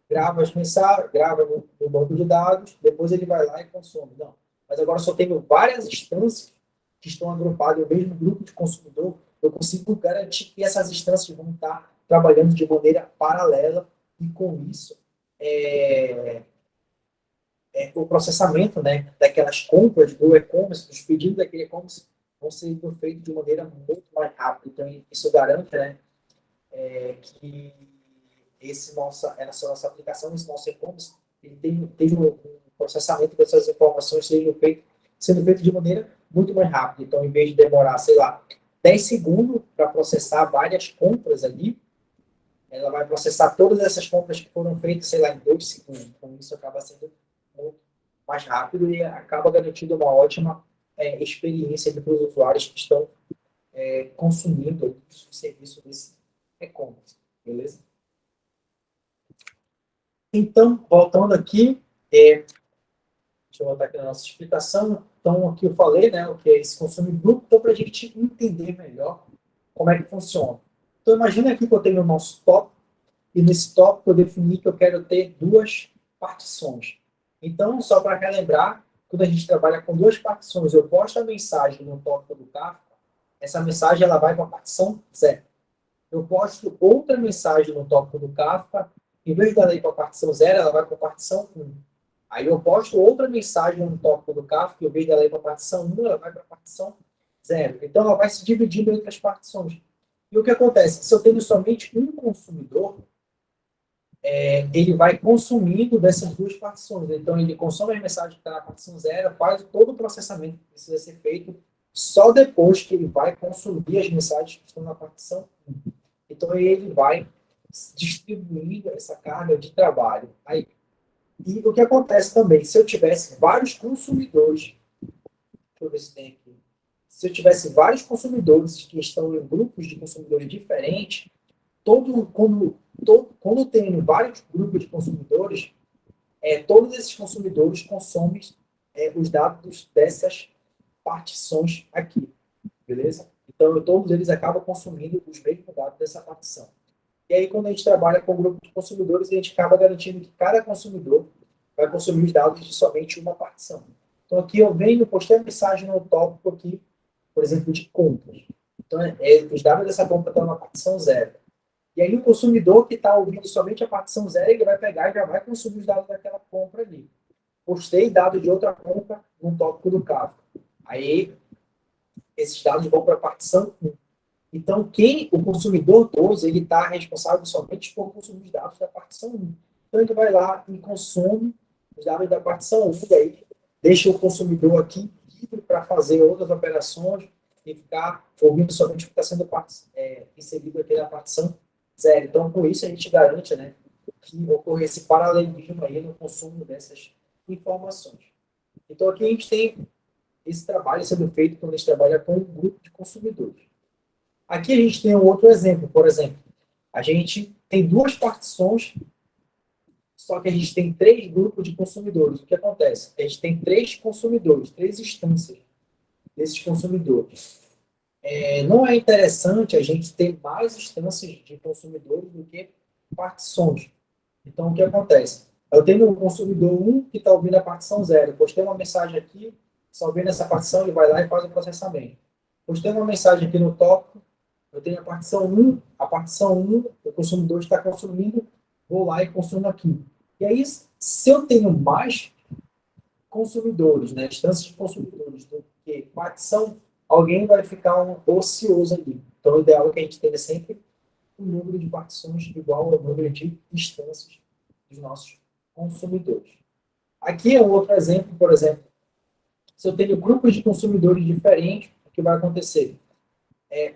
Grava as mensagens, grava no banco de dados, depois ele vai lá e consome. Não. Mas agora só tenho várias instâncias que estão agrupadas no mesmo grupo de consumidor, eu consigo garantir que essas instâncias vão estar trabalhando de maneira paralela e com isso o processamento, né, daquelas compras do e-commerce, dos pedidos daquele e-commerce vão ser feitos de maneira muito mais rápida. Então, isso garante, né, que essa nossa aplicação, esse nosso e-commerce, ele tem um processamento dessas informações sendo feito de maneira muito mais rápida. Então, em vez de demorar, sei lá, 10 segundos para processar várias compras ali, ela vai processar todas essas compras que foram feitas, sei lá, em 2 segundos. Então, isso acaba sendo muito mais rápido e acaba garantindo uma ótima experiência para os usuários que estão consumindo o serviço desse e-commerce. Beleza? Então, voltando aqui, deixa eu voltar aqui na nossa explicação. Então, aqui eu falei, né, o que é esse consumo em grupo, então, para a gente entender melhor como é que funciona. Então, imagina aqui que eu tenho o nosso tópico, e nesse tópico eu defini que eu quero ter duas partições. Então, só para relembrar, quando a gente trabalha com duas partições, eu posto a mensagem no tópico do Kafka, essa mensagem ela vai para a partição 0. Eu posto outra mensagem no tópico do Kafka, em vez dela ir para a partição 0, ela vai para a partição 1. Aí eu posto outra mensagem no tópico do Kafka, em vez dela ir para a partição 1, ela vai para a partição 0. Então, ela vai se dividindo entre as partições. E o que acontece? Se eu tenho somente um consumidor, ele vai consumindo dessas duas partições. Então, ele consome as mensagens que estão na partição 0, faz todo o processamento que precisa ser feito, só depois que ele vai consumir as mensagens que estão na partição 1. Então, ele vai distribuindo essa carga de trabalho. Aí, e o que acontece também, se eu tivesse vários consumidores, deixa eu ver se tem aqui, se eu tivesse vários consumidores que estão em grupos de consumidores diferentes, quando tem vários grupos de consumidores, todos esses consumidores consomem os dados dessas partições aqui, beleza? Então, todos eles acabam consumindo os mesmos dados dessa partição. E aí, quando a gente trabalha com um grupo de consumidores, a gente acaba garantindo que cada consumidor vai consumir os dados de somente uma partição. Então, aqui eu venho, postei a mensagem no tópico aqui, por exemplo, de compras. Então, os dados dessa compra estão na partição 0. E aí o consumidor que está ouvindo somente a partição 0, ele vai pegar e já vai consumir os dados daquela compra ali. Postei dados de outra compra no tópico do Kafka. Aí, esses dados vão para a partição 1. Então, o consumidor 2, ele está responsável somente por consumir os dados da partição 1. Então, ele vai lá e consome os dados da partição 1, e aí deixa o consumidor aqui livre para fazer outras operações e ficar ouvindo somente o que está sendo inserido aqui na partição 0. Então, com isso, a gente garante, né, que ocorra esse paralelismo aí no consumo dessas informações. Então, aqui a gente tem esse trabalho sendo feito quando a gente trabalha com um grupo de consumidores. Aqui a gente tem um outro exemplo, por exemplo, a gente tem duas partições, só que a gente tem 3 grupos de consumidores. O que acontece? A gente tem 3 consumidores, 3 instâncias desses consumidores. Não é interessante a gente ter mais instâncias de consumidores do que partições. Então, o que acontece? Eu tenho o consumidor 1 que está ouvindo a partição 0. Postei uma mensagem aqui, só ouvindo essa partição, ele vai lá e faz o processamento. Postei uma mensagem aqui no tópico, eu tenho a partição 1, o consumidor está consumindo, vou lá e consumo aqui. E aí, se eu tenho mais consumidores, né, instâncias de consumidores do que partição, alguém vai ficar ocioso ali. Então, o ideal é que a gente tenha sempre um número de partições igual ao número de instâncias dos nossos consumidores. Aqui é um outro exemplo, por exemplo, se eu tenho grupos de consumidores diferentes, o que vai acontecer?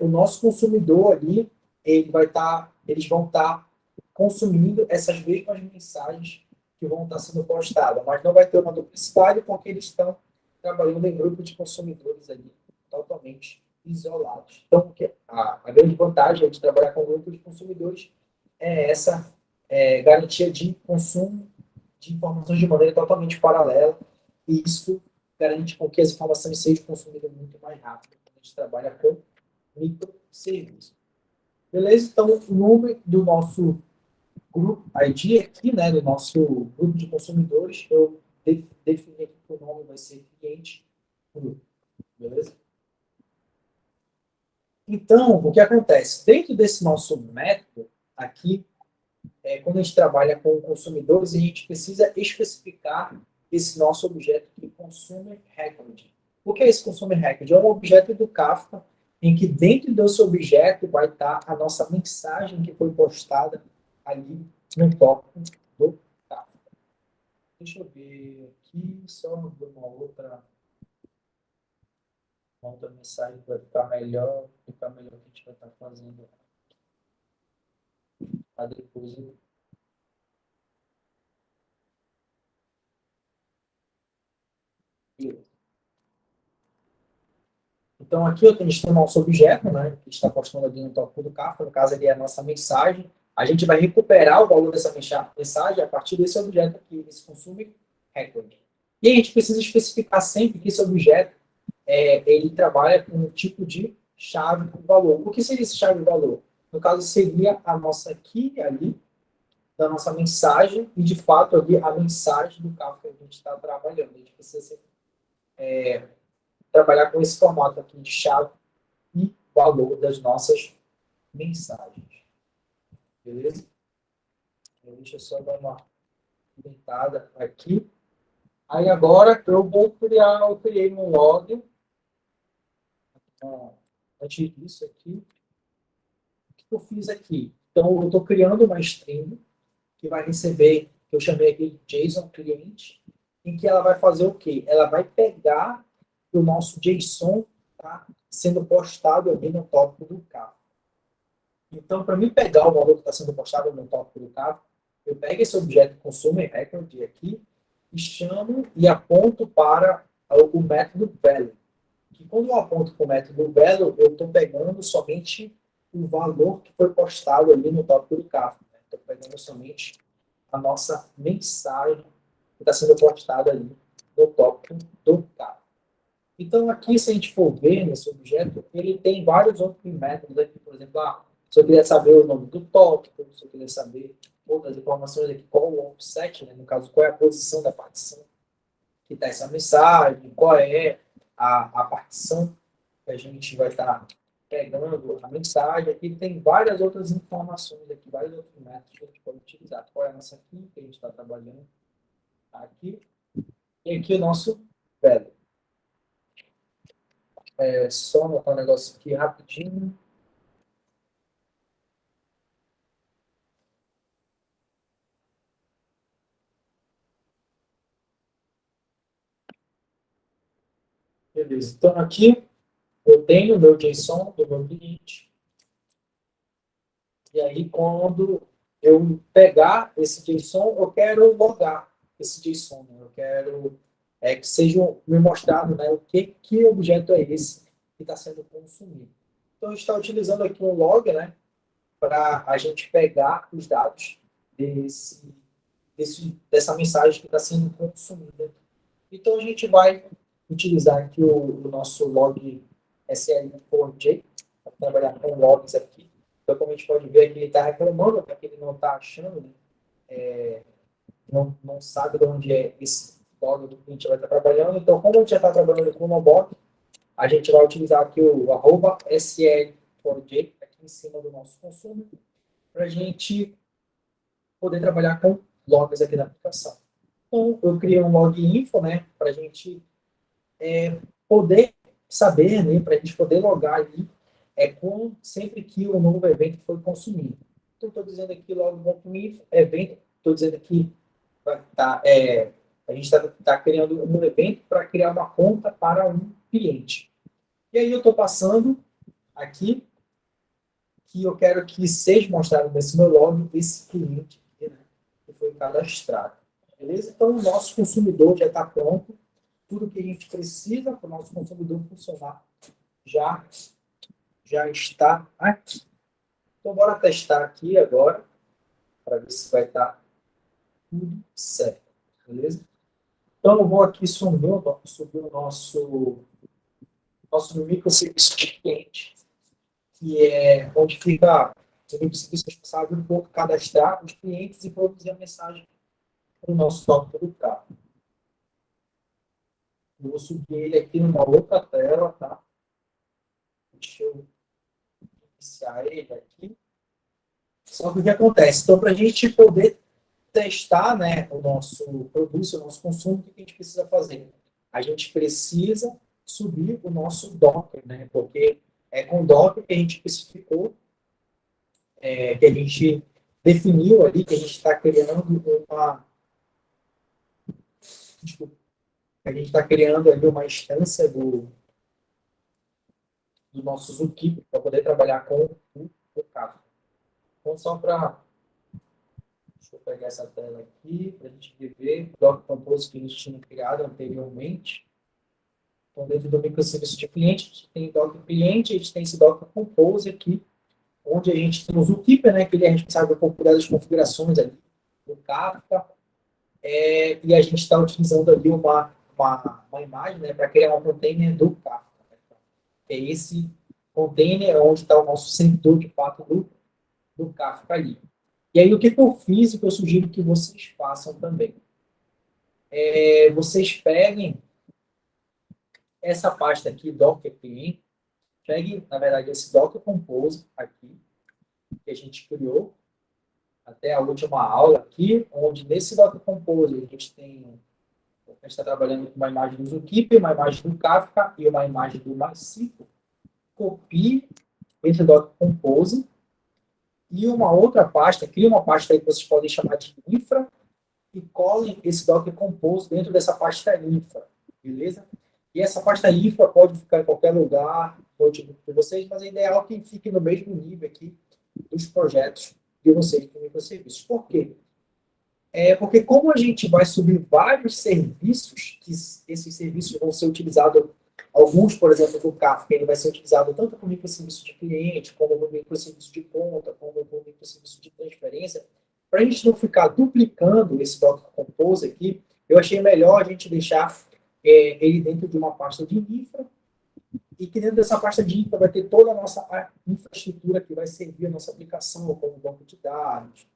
O nosso consumidor ali, eles vão estar consumindo essas mesmas mensagens que vão estar sendo postadas, mas não vai ter uma duplicidade porque eles estão trabalhando em grupos de consumidores ali totalmente isolados. Então, a grande vantagem de trabalhar com grupos de consumidores é essa garantia de consumo de informações de maneira totalmente paralela, e isso garante com que as informações sejam consumidas muito mais rápido quando a gente trabalha com serviço. Beleza? Então, o nome do nosso grupo ID aqui, né, do nosso grupo de consumidores, eu defini aqui que o nome vai ser cliente grupo. Beleza? Então, o que acontece? Dentro desse nosso método aqui, quando a gente trabalha com consumidores, a gente precisa especificar esse nosso objeto de Consumer Record. O que é esse Consumer Record? É um objeto do Kafka em que dentro desse objeto vai estar a nossa mensagem que foi postada ali no tópico do Kafka. Deixa eu ver aqui, só uma outra mensagem que vai ficar melhor que a gente vai estar fazendo. Tá depois eu... Então, aqui a gente tem o nosso objeto, né, que está postando ali no tópico do Kafka, no caso ali é a nossa mensagem. A gente vai recuperar o valor dessa mensagem a partir desse objeto aqui, esse consume record. E a gente precisa especificar sempre que esse objeto ele trabalha com um tipo de chave de valor. O que seria esse chave de valor? No caso, seria a nossa key ali, da nossa mensagem, e de fato ali a mensagem do Kafka que a gente está trabalhando. A gente precisa trabalhar com esse formato aqui de chave e valor das nossas mensagens. Beleza? Deixa eu só dar uma pintada aqui. Aí agora eu criei um log. Antes disso aqui, o que eu fiz aqui? Então, eu estou criando uma string que vai receber, que eu chamei aqui de JSON cliente, em que ela vai fazer o quê? Ela vai pegar o nosso JSON, tá, sendo postado ali no tópico do Kafka. Então, para mim pegar o valor que está sendo postado no tópico do Kafka, eu pego esse objeto consumer record aqui e chamo e aponto para o método value. Que quando eu aponto para o método value, eu estou pegando somente o valor que foi postado ali no tópico do Kafka. Estou pegando somente a nossa mensagem que está sendo postada ali no tópico do Kafka. Então, aqui, se a gente for ver nesse objeto, ele tem vários outros métodos aqui, por exemplo, se eu quiser saber o nome do tópico, se eu quiser saber outras informações aqui, qual o offset, né? No caso, qual é a posição da partição que está essa mensagem, qual é a partição que a gente vai estar pegando a mensagem. Aqui tem várias outras informações aqui, vários outros métodos que a gente pode utilizar. Qual é a nossa key que a gente está trabalhando aqui. E aqui o nosso value. Só anotar um negócio aqui rapidinho. Beleza. Então, aqui eu tenho o meu JSON do meu cliente. E aí, quando eu pegar esse JSON, eu quero logar esse JSON. Né? Eu quero que seja me mostrado, né, que objeto é esse que está sendo consumido. Então, a gente está utilizando aqui um log, né, para a gente pegar os dados dessa mensagem que está sendo consumida. Então, a gente vai utilizar aqui o nosso log SL4J, para trabalhar com logs aqui. Então, como a gente pode ver aqui, ele está reclamando, porque ele não está achando, né? Não sabe de onde é esse log do que a gente vai estar trabalhando. Então, como a gente já está trabalhando com o Nobot, a gente vai utilizar aqui o @SL4J aqui em cima do nosso consumo, para a gente poder trabalhar com logs aqui na aplicação. Então, eu criei um log info, né, para a gente poder saber, né, para a gente poder logar ali sempre que o novo evento foi consumido. Então, estou dizendo aqui log.info, evento, estou dizendo aqui, a gente está criando um evento para criar uma conta para um cliente. E aí eu estou passando aqui que eu quero que seja mostrado nesse meu log esse cliente aqui, né, que foi cadastrado. Beleza? Então, o nosso consumidor já está pronto. Tudo que a gente precisa para o nosso consumidor funcionar já está aqui. Então, bora testar aqui agora, para ver se vai estar tudo certo. Beleza? Então, eu vou aqui subir o nosso microserviço de cliente. que é onde fica o serviço responsável por cadastrar os clientes e produzir a mensagem para o nosso software do carro. Eu vou subir ele aqui numa outra tela, tá? Deixa eu iniciar ele aqui. Só que o que acontece? Então, para a gente poder testar, né, o nosso produto, o nosso consumo, o que a gente precisa fazer? A gente precisa subir o nosso Docker, né? Porque é com o Docker que a gente especificou, que a gente definiu ali, que a gente está criando uma. Desculpa, a gente está criando ali uma instância do nosso Zookeeper para poder trabalhar com o Kafka. Então, só para. Deixa eu pegar essa tela aqui para a gente ver o Docker Compose que a gente tinha criado anteriormente. Então, dentro do microserviço de cliente, a gente tem Docker cliente, a gente tem esse Docker Compose aqui, onde a gente tem o Zookeeper, né, que ele é responsável por cuidar das configurações ali do Kafka, e a gente está utilizando ali uma imagem, né, para criar um container do Kafka. Né? É esse container onde está o nosso servidor, de fato, do Kafka ali. E aí, o que eu fiz e que eu sugiro que vocês façam também? Vocês peguem essa pasta aqui, Docker Client, pegue, na verdade, esse Docker Compose aqui, que a gente criou, até a última aula aqui, onde nesse Docker Compose a gente está trabalhando com uma imagem do Zookeeper, uma imagem do Kafka e uma imagem do MySQL. Copie esse Docker Compose e uma outra pasta, cria uma pasta aí que vocês podem chamar de infra e colhem esse Docker Compose dentro dessa pasta infra, beleza? E essa pasta infra pode ficar em qualquer lugar do notebook de vocês, mas é ideal que fique no mesmo nível aqui dos projetos de vocês de microserviços. Por quê? Porque como a gente vai subir vários serviços, que esses serviços vão ser utilizados, alguns, por exemplo, do Kafka, ele vai ser utilizado tanto como microserviço de cliente, como no microserviço de conta, como no microserviço de transferência, para a gente não ficar duplicando esse Docker Compose aqui, eu achei melhor a gente deixar ele dentro de uma pasta de infra, e que dentro dessa pasta de infra vai ter toda a nossa infraestrutura que vai servir a nossa aplicação, como banco de dados,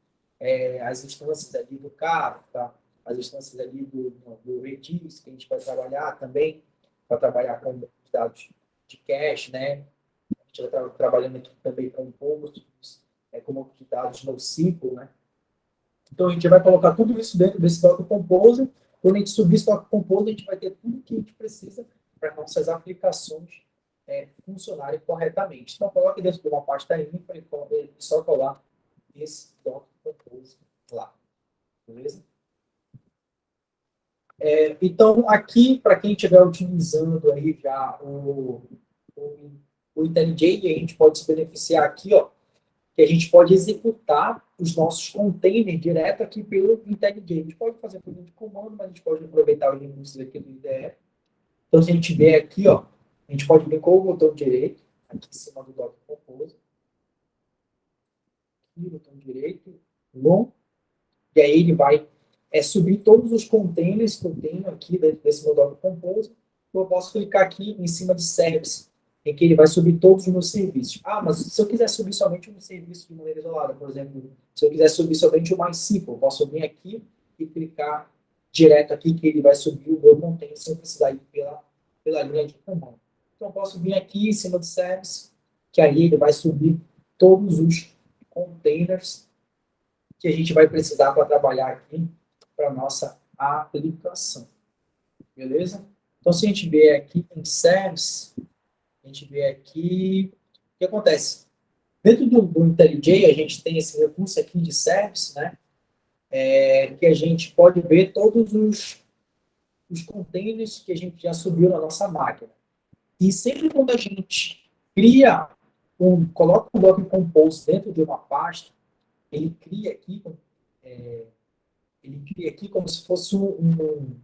as instâncias ali do Kafka, as instâncias ali do Redis, que a gente vai trabalhar também, para trabalhar com dados de cache, né? A gente vai estar trabalhando aqui também com posts, com banco de dados NoSQL, né? Então, a gente vai colocar tudo isso dentro desse Docker Compose. Quando a gente subir esse Docker Compose, a gente vai ter tudo que a gente precisa para nossas aplicações funcionarem corretamente. Então, coloque dentro de uma pasta infra e só colar esse Docker Compose lá. Beleza? Então, aqui, para quem estiver utilizando aí já o IntelliJ, a gente pode se beneficiar aqui, ó, que a gente pode executar os nossos containers direto aqui pelo IntelliJ. A gente pode fazer por linha de comando, mas a gente pode aproveitar os recursos aqui do IDE. Então, se a gente vier aqui, ó, a gente pode vir com o botão direito, aqui em cima do Docker Compose. Aqui, botão direito, bom. E aí ele vai subir todos os containers que eu tenho aqui dentro desse meu Docker Compose. Eu posso clicar aqui em cima de Service, em que ele vai subir todos os meus serviços. Ah, mas se eu quiser subir somente um serviço de maneira isolada, por exemplo, se eu quiser subir somente o MySQL, eu posso vir aqui e clicar direto aqui, que ele vai subir o meu container sem precisar ir pela linha de comando. Então, eu posso vir aqui em cima de Service, que aí ele vai subir todos os containers que a gente vai precisar para trabalhar aqui para a nossa aplicação. Beleza? Então, se a gente vier aqui em Service, a gente vê aqui o que acontece. Dentro do IntelliJ, a gente tem esse recurso aqui de Service, né? Que a gente pode ver todos os containers que a gente já subiu na nossa máquina. E sempre quando a gente coloca um Docker Compose dentro de uma pasta, ele cria aqui como se fosse um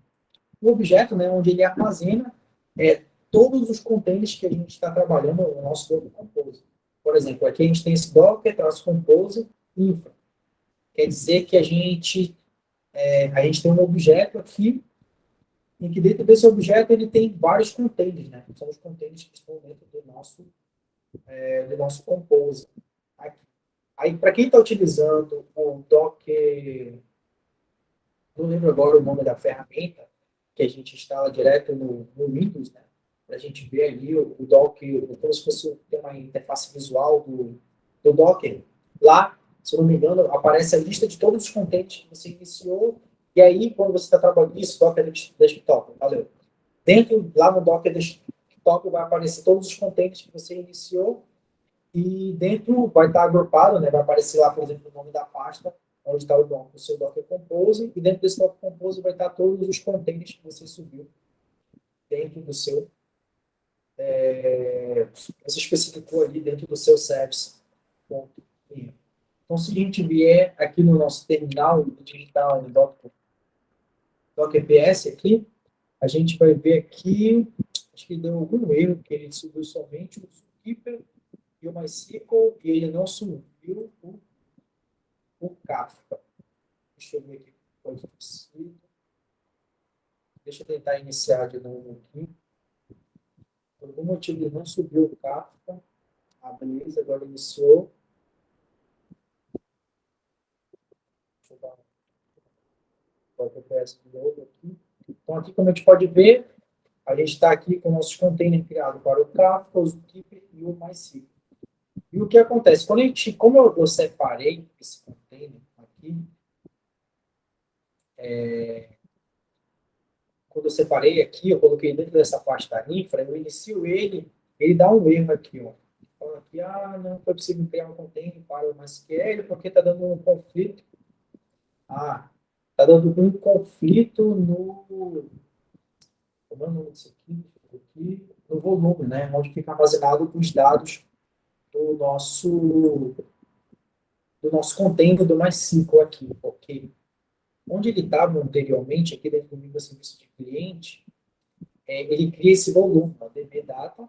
objeto, né, onde ele armazena todos os containers que a gente está trabalhando no nosso Docker Compose. Por exemplo, aqui a gente tem esse Docker, Compose, infra. Quer dizer que a gente tem um objeto aqui, em que dentro desse objeto ele tem vários containers, né? São os containers que estão dentro do nosso do nosso Compose. Aqui. Aí, para quem está utilizando o Docker, não lembro agora o nome da ferramenta, que a gente instala direto no Windows, né? Para a gente ver ali o Docker, como se fosse ter uma interface visual do Docker. Lá, se eu não me engano, aparece a lista de todos os containers que você iniciou, e aí, quando você está trabalhando isso, Docker Desktop, valeu. Dentro, lá no Docker Desktop, vai aparecer todos os containers que você iniciou, e dentro vai estar agrupado, né? Vai aparecer lá, por exemplo, o nome da pasta, onde está o seu Docker Compose, e dentro desse Docker Compose vai estar todos os containers que você subiu dentro do seu, você especificou ali dentro do seu service. Então, se a gente vier aqui no nosso terminal digital em Docker PS aqui, a gente vai ver aqui, acho que deu algum erro, que ele subiu somente o Keeper e o MySQL, e ele não subiu o Kafka. Deixa eu ver aqui. Pode ser. Deixa eu tentar iniciar de novo aqui. Por algum motivo ele não subiu o Kafka. Ah, beleza, agora iniciou. Deixa eu dar um PS de novo aqui. Então, aqui, como a gente pode ver, a gente está aqui com nossos containers criados para o Kafka, o Zookeeper e o MySQL. E o que acontece? Como eu separei esse container aqui, quando eu separei aqui, eu coloquei dentro dessa pasta infra, eu inicio ele dá um erro aqui, ó. Fala aqui, não foi possível criar um container para o MySQL porque está dando um conflito. Está dando um conflito no... Como é o nome disso aqui? No volume, né? Onde fica armazenado os dados do nosso container do MySQL aqui, ok? Onde ele estava anteriormente, aqui dentro do nível serviço de cliente, ele cria esse volume, o DB Data,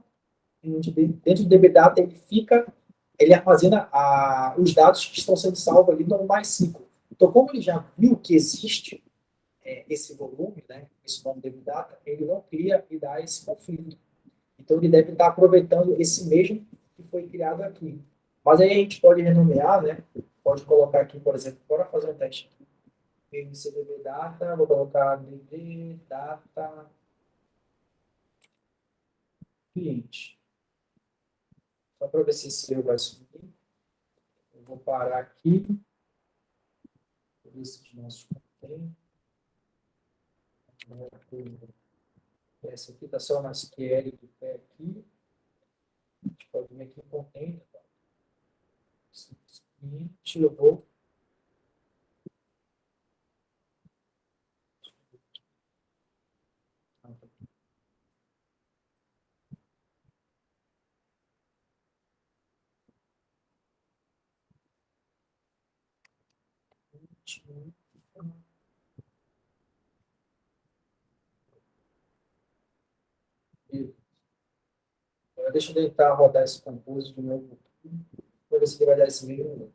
e dentro do DB Data ele armazena os dados que estão sendo salvos ali no MySQL. Então, como ele já viu que existe esse volume, né, esse nome DB Data, ele não cria e dá esse conflito. Então, ele deve estar aproveitando esse mesmo que foi criado aqui. Mas aí a gente pode renomear, né? Pode colocar aqui, por exemplo, bora fazer um teste aqui. DB Data, vou colocar DB Data cliente. Só para ver se esse erro vai subir. Eu vou parar aqui. Por isso que nossos contém. Essa aqui está só uma SQL do pé aqui. A gente pode vir aqui em contém. Seguinte, eu vou. Deixa eu tentar rodar esse compose de novo aqui. Para ver se ele vai dar esse mesmo.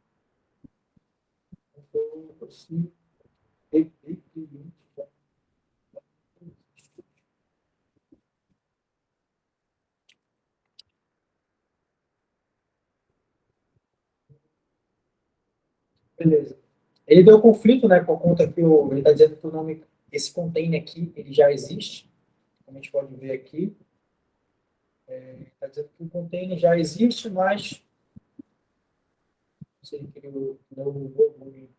Beleza. Ele deu conflito, né, por conta que ele está dizendo que o nome, esse container aqui, ele já existe, como a gente pode ver aqui. Está dizendo que o container já existe, mas se ele criou novo volume.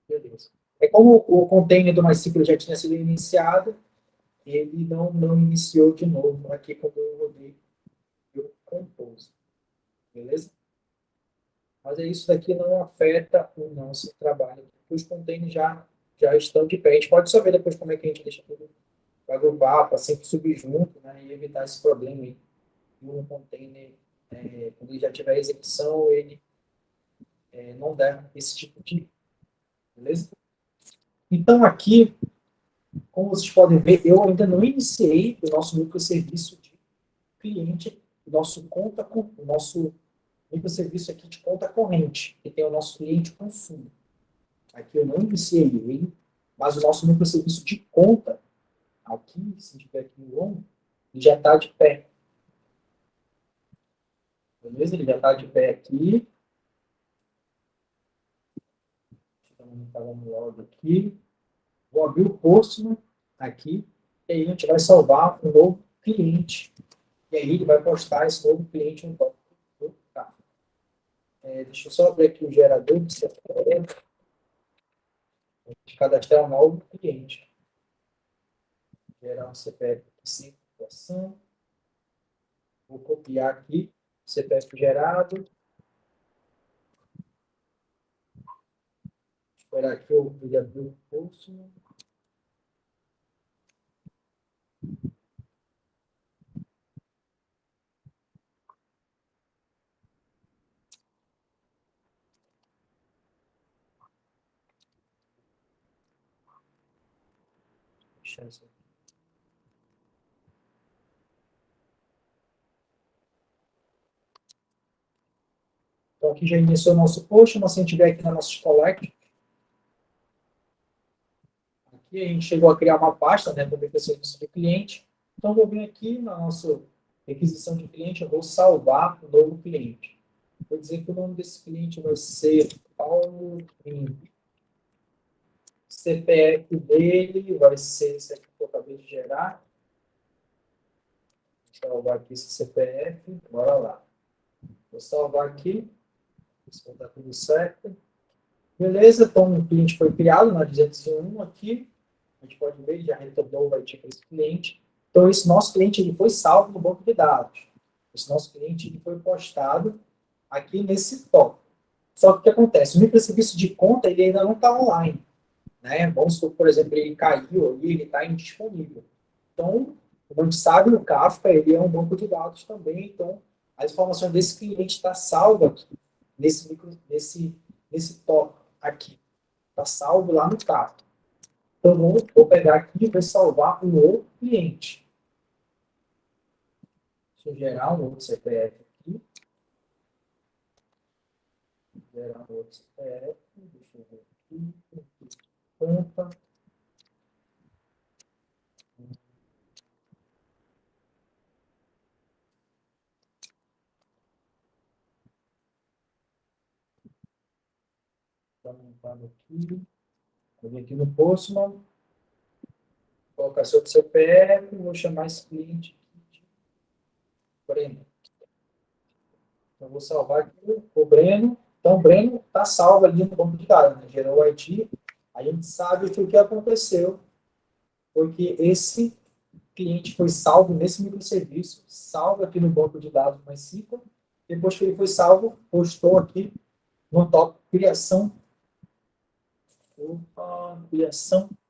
Beleza. É como o container do MySQL já tinha sido iniciado, ele não iniciou de novo aqui quando eu rodei o Compose. Beleza? Mas isso daqui não afeta o nosso trabalho, porque os containers já estão de pé. A gente pode só ver depois como é que a gente deixa tudo para agrupar, para sempre subir junto, né, e evitar esse problema aí. E um container, quando ele já tiver execução, ele não der esse tipo de... Beleza? Então, aqui, como vocês podem ver, eu ainda não iniciei o nosso microserviço de cliente, o nosso microserviço aqui de conta corrente, que tem o nosso cliente consumo. Aqui eu não iniciei ele, mas o nosso microserviço de conta, aqui, se tiver aqui no longo, ele já está de pé. Beleza? Ele já está de pé aqui. Então, vamos logo aqui. Vou abrir o Postman aqui, e aí a gente vai salvar um novo cliente. E aí ele vai postar esse novo cliente no tópico do Kafka. Deixa eu só abrir aqui o gerador de CPF. Cadastrar um novo cliente. Gerar um CPF sem situação. Vou copiar aqui, CPF gerado. Esperar aqui eu abrir o Postman. Então, aqui já iniciou o nosso post, mas se a gente tiver aqui na nossa collect, aqui a gente chegou a criar uma pasta, né, para ver o serviço do cliente. Então, eu vou vir aqui na nossa requisição de cliente, eu vou salvar o novo cliente. Vou dizer que o nome desse cliente vai ser Paulo. CPF dele vai ser esse aqui que eu acabei de gerar. Vou salvar aqui esse CPF. Bora lá. Vou salvar aqui. Se está tudo certo. Beleza, então o cliente foi criado na 201 aqui. A gente pode ver, já retornou o IT para esse cliente. Então, esse nosso cliente ele foi salvo no banco de dados. Esse nosso cliente ele foi postado aqui nesse tópico. Só que o que acontece? O microserviço de conta ele ainda não está online. Né? Vamos supor, por exemplo, ele caiu ali, ele está indisponível. Então, como a gente sabe, o Kafka ele é um banco de dados também, então as informações desse cliente está salva aqui, nesse tópico aqui. Está salvo lá no Kafka. Então, vou pegar aqui e vou salvar um outro cliente. Deixa eu gerar um outro CPF aqui. Gerar um outro CPF. Deixa eu ver aqui. Conta. Vamos aqui. Vou vir aqui no Postman. Colocar seu CPF, vou chamar esse cliente de Breno. Então, vou salvar aqui o Breno. Então, o Breno está salvo ali no banco de dados, né? Gerou o ID. A gente sabe que o que aconteceu foi que esse cliente foi salvo nesse microserviço, salvo aqui no banco de dados MySQL. Depois que ele foi salvo, postou aqui no tópico criação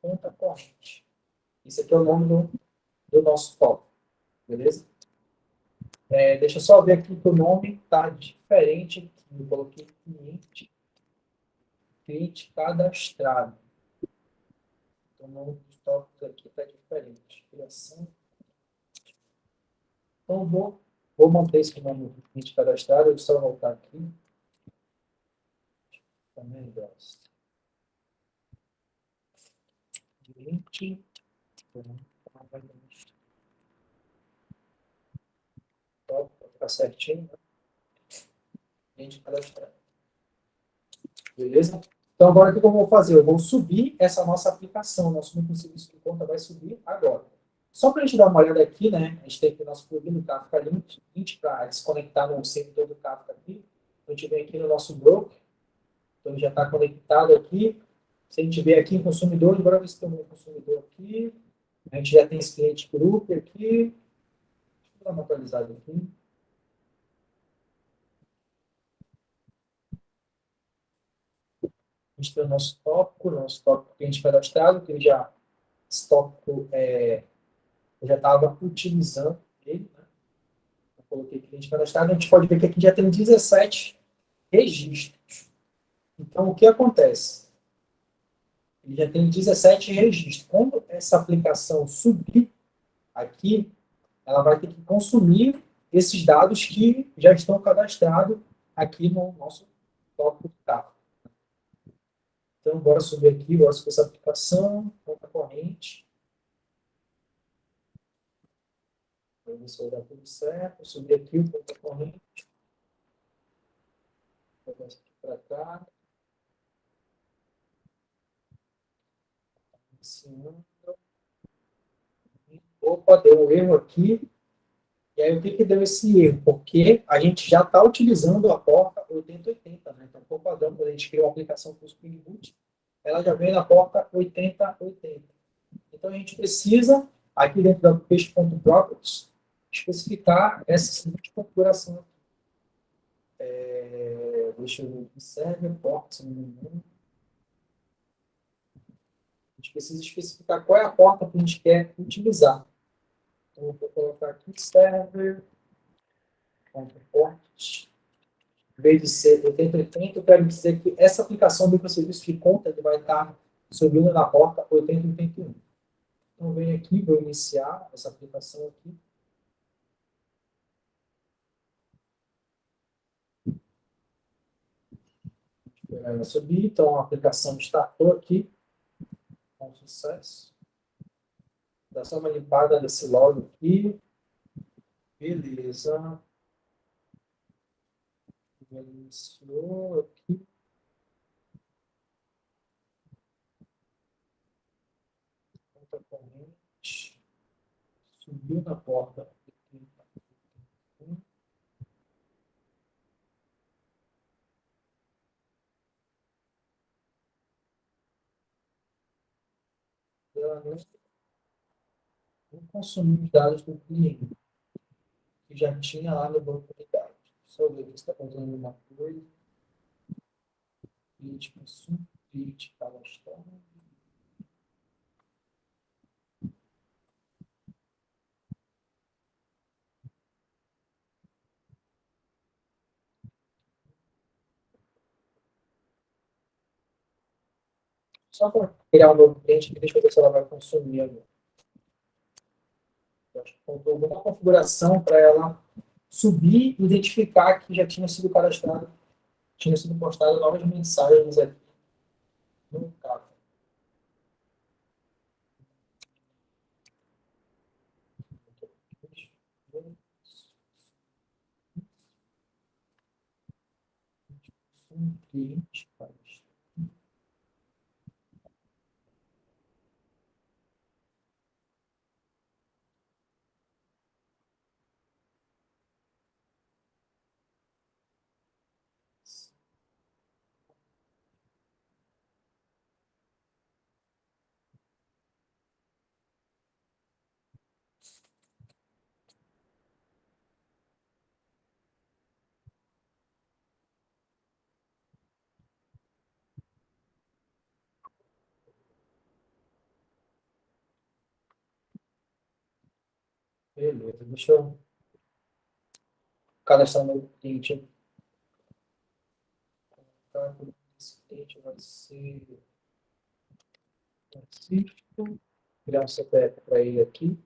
conta corrente. Esse aqui é o nome do nosso tópico, beleza? Deixa eu só ver aqui que o nome está diferente aqui. Eu coloquei cliente cadastrado. Então, o nome do tópico aqui está diferente. Criação. Então, vou manter esse nome do cliente cadastrado. Eu só voltar aqui. Também gosto. Cliente. Está certinho. Cliente cadastrado. Beleza? Então, agora o que eu vou fazer? Eu vou subir essa nossa aplicação. Nosso microserviço de conta vai subir agora. Só para a gente dar uma olhada aqui, né? A gente tem aqui o nosso plugin do Kafka Lint para desconectar no servidor do Kafka aqui. A gente vem aqui no nosso broker. Então, ele já está conectado aqui. Se a gente vier aqui em consumidor, agora ver se tem um consumidor aqui. A gente já tem esse cliente group aqui. Deixa eu dar uma atualizada aqui. A gente tem o nosso tópico cliente cadastrado, que ele já, esse tópico eu já estava utilizando ele, né? Eu coloquei cliente cadastrado, a gente pode ver que aqui já tem 17 registros. Então, o que acontece? Ele já tem 17 registros. Quando essa aplicação subir aqui, ela vai ter que consumir esses dados que já estão cadastrados aqui no nosso tópico Kafka. Então, bora subir aqui, bora subir essa aplicação, conta corrente. Vou ver se vai dar tudo certo. Vou subir aqui o conta corrente. Vou dar isso aqui para cá. Iniciando. Opa, deu um erro aqui. E aí, o que deu esse erro? Porque a gente já está utilizando a porta 8080, né? Então, por padrão, quando a gente cria uma aplicação com o Spring Boot, ela já vem na porta 8080. Então, a gente precisa, aqui dentro da page.properties, especificar essa seguinte configuração. Deixa eu ver aqui, server, porta, se não me engano. A gente precisa especificar qual é a porta que a gente quer utilizar. Então, eu vou colocar aqui server, port. Em vez de ser 8080, eu quero dizer que essa aplicação do microserviço de conta ele vai estar subindo na porta 8081. Então, eu venho aqui, vou iniciar essa aplicação aqui. Ela vai subir, então a aplicação startou aqui, com sucesso. Dá só uma limpada nesse log aqui. Beleza. Iniciou aqui. Conta corrente. Subiu na porta. Não consumiu os dados do cliente, que já tinha lá no banco de dados. Só ver se está fazendo alguma coisa. Cliente consumo, cliente cadastrado. Só para criar um novo cliente, deixa eu ver se ela vai consumir agora. Eu acho que faltou alguma configuração para ela subir e identificar que já tinha sido cadastrado, tinha sido postado novas mensagens aqui no carro. Um cliente cadastrado. Beleza, deixa eu cadastrar meu cliente. Esse cliente vai ser Francisco. Criar um CPF para ele aqui.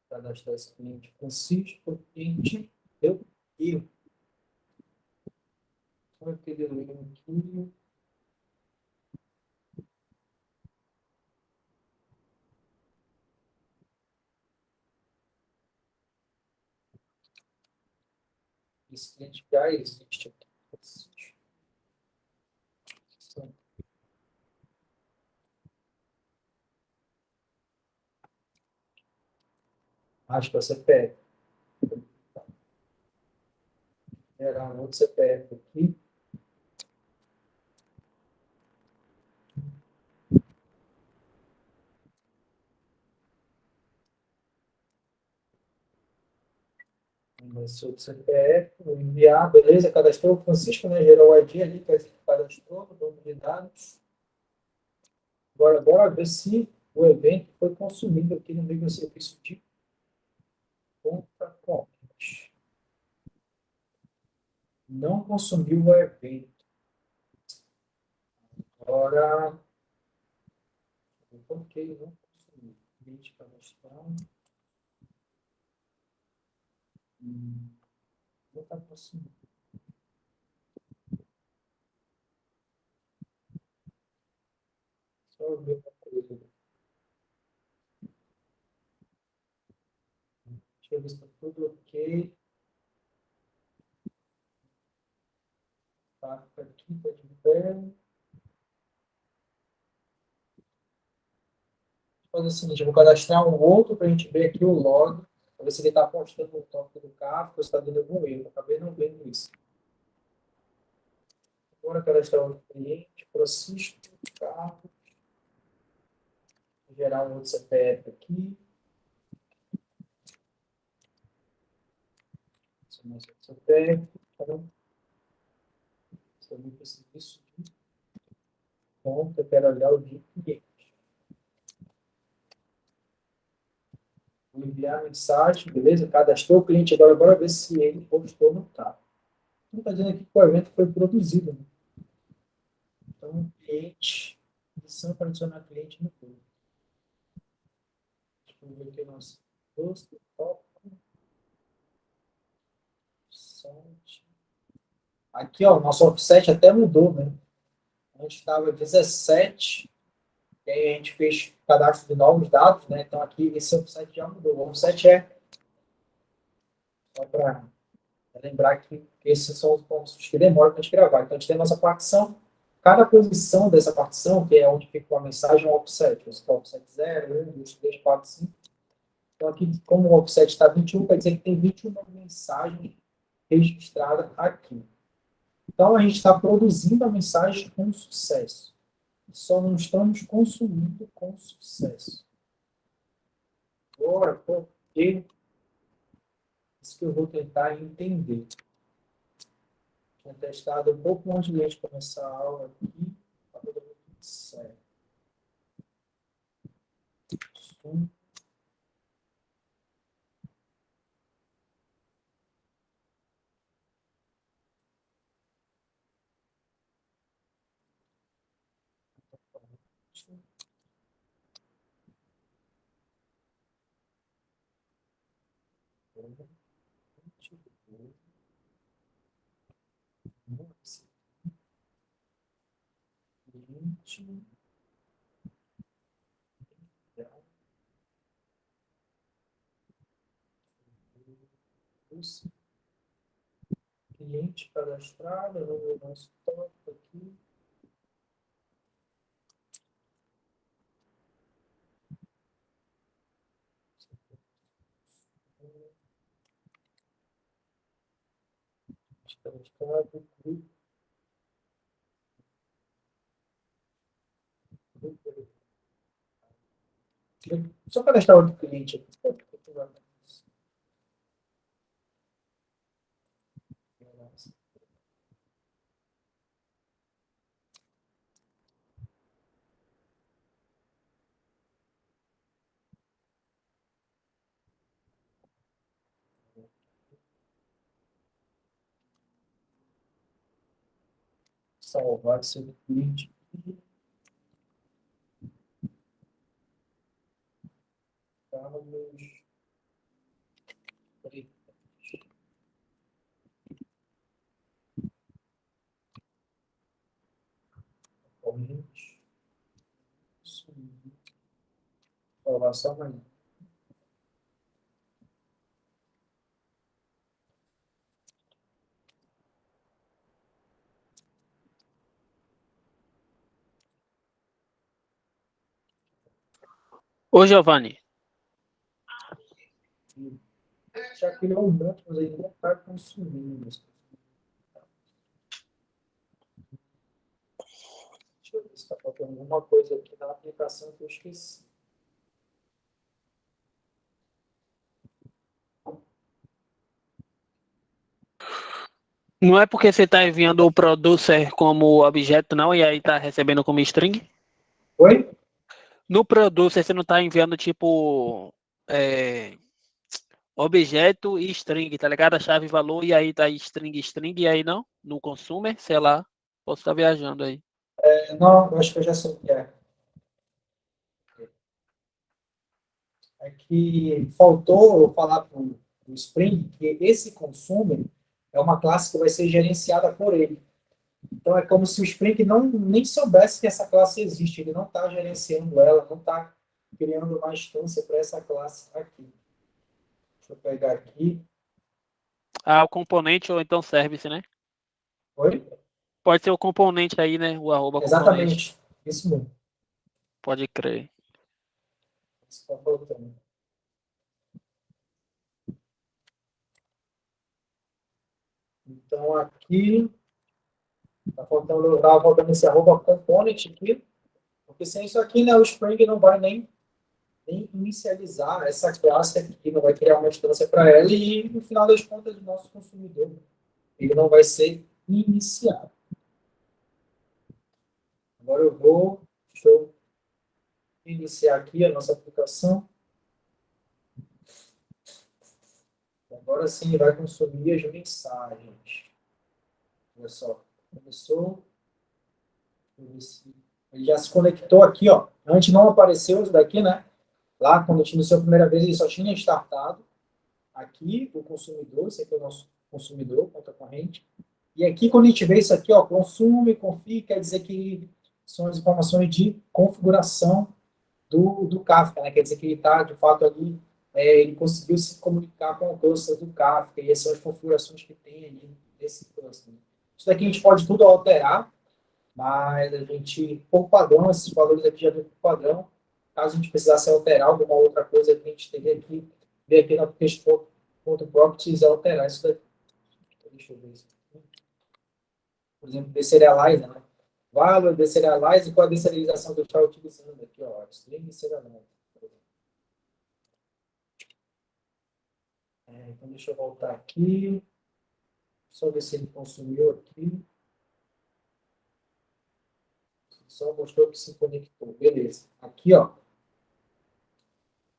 Cadastrar esse cliente Francisco. Cliente deu erro. Só aquele erro aqui. Esse cliente já existe aqui. Acho que é o CPF. Gerar um outro CPF aqui. Esse outro CPF, vou enviar, beleza, cadastrou o Francisco, né? Gerou o ID ali, que cadastrou, banco de dados. Agora, bora ver se o evento foi consumido aqui no meio do serviço de conta corrente. Não consumiu o evento. Agora, por que ele não consumiu? Cliente cadastrar. Vou estar aproximando. Só eu ver uma coisa. Deixa eu ver se está tudo ok. Tá aqui, tá de pé. Vou fazer o seguinte, eu vou cadastrar um outro para a gente ver aqui o log, para ver se ele está postando o toque do carro, ou se está dando algum erro. Eu acabei não vendo isso. Agora cadastrar outro cliente, Francisco, carro. Vou gerar um outro CPF aqui. Mais outro CPF. Então, se eu não preciso disso, ponto, eu quero olhar o de cliente. Vou enviar a mensagem, beleza? Cadastrou o cliente agora, bora ver se ele postou no carro. Não está dizendo aqui que o evento foi produzido, né? Então, cliente, edição para adicionar cliente no grupo. Deixa eu ver aqui o nosso post, top, site. Aqui, ó, o nosso offset até mudou, né? A gente estava 17, e aí a gente fez cadastro de novos dados, né? Então aqui esse offset já mudou. O offset é, só para lembrar que esses são os pontos que demoram para a gente gravar. Então a gente tem a nossa partição, cada posição dessa partição, que é onde fica a mensagem, é um offset. Você tem offset 0, 1, 2, 3, 4, 5. Então aqui, como o offset está 21, quer dizer que tem 21 mensagens registradas aqui. Então a gente está produzindo a mensagem com sucesso. Só não estamos consumindo com sucesso. Agora, por quê? Isso que eu vou tentar entender. Tinha testado um pouco antes de a gente começar a aula aqui. Está tudo certo. Sum. Cliente cadastrado, eu vou ver o nosso tópico aqui. Cadastrado, grupo. Só cadastrar outro cliente aqui. Salvar esse cliente. Carlos. Corrente. Salvação amanhã. Ô, Giovanni, Já criou um monte, mas ele não está consumindo. Deixa eu ver se está faltando alguma coisa aqui na aplicação que eu esqueci. não é porque você está enviando o producer como objeto, não, e aí está recebendo como string? Oi? No producer você não está enviando tipo objeto e string, tá ligado? A chave valor e aí tá string, e aí não? No consumer, sei lá. Posso estar viajando aí. Não, eu acho que eu já sei o que é. é que faltou eu falar para o Spring que esse consumer é uma classe que vai ser gerenciada por ele. Então, é como se o Spring nem soubesse que essa classe existe, ele não está gerenciando ela, não está criando uma instância para essa classe aqui. Deixa eu pegar aqui. Ah, o componente ou então service, né? Oi? Pode ser o componente aí, né? O arroba componente. Exatamente, isso mesmo. Pode crer. Isso está faltando. Então, aqui, está faltando esse arroba component aqui, porque sem isso aqui, né, o Spring não vai nem inicializar essa classe aqui, não vai criar uma instância para ela e, no final das contas, o nosso consumidor, ele não vai ser iniciado. Agora deixa eu iniciar aqui a nossa aplicação. Agora sim vai consumir as mensagens. Olha só, começou. Ele já se conectou aqui, ó. Antes não apareceu isso daqui, né? Lá, quando a gente iniciou a primeira vez, ele só tinha startado. Aqui, o consumidor, esse aqui é o nosso consumidor, conta corrente. E aqui, quando a gente vê isso aqui, ó, consume, config, quer dizer que são as informações de configuração do Kafka, né? Quer dizer que ele está, de fato, ali, ele conseguiu se comunicar com o cluster do Kafka, e essas são as configurações que tem ali nesse cluster. Isso daqui a gente pode tudo alterar, mas a gente, por padrão, esses valores aqui já vem por padrão. Caso a gente precisasse alterar alguma outra coisa, a gente teria que ver aqui na questão .properties e alterar isso daqui. Deixa eu ver isso aqui. Por exemplo, deserialize, né? Value, deserialize, qual a deserialização que eu estava utilizando aqui, ó, string deserialize. Então, deixa eu voltar aqui. Só ver se ele consumiu aqui. Só mostrou que se conectou. Beleza. Aqui, ó.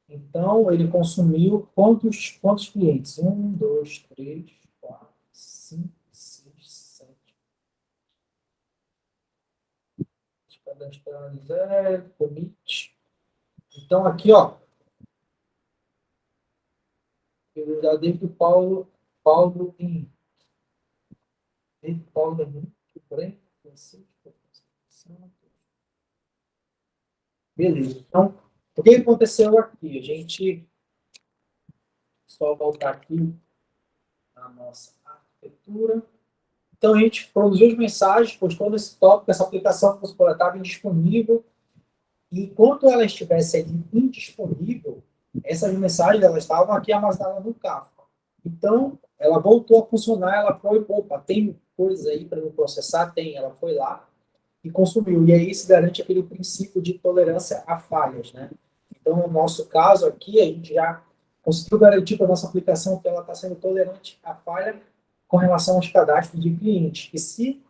Então, ele consumiu quantos clientes? 1, 2, 3, 4, 5, 6, 7. Cadastrar zero, commit. Então, aqui, ó. Eu já desde o Paulo em. Desde o Paulo em. Beleza. Então, o que aconteceu aqui? A gente. Só voltar aqui na nossa arquitetura. Então, a gente produziu as mensagens, postou nesse tópico, essa aplicação estava indisponível. E enquanto ela estivesse ali indisponível, essas mensagens elas estavam aqui armazenadas no Kafka. Então, ela voltou a funcionar, ela foi, opa, tem coisa aí para eu processar? Tem. Ela foi lá e consumiu. E aí se garante aquele princípio de tolerância a falhas, né? Então, no nosso caso aqui, a gente já conseguiu garantir para a nossa aplicação que ela está sendo tolerante à falha com relação aos cadastros de clientes. E se,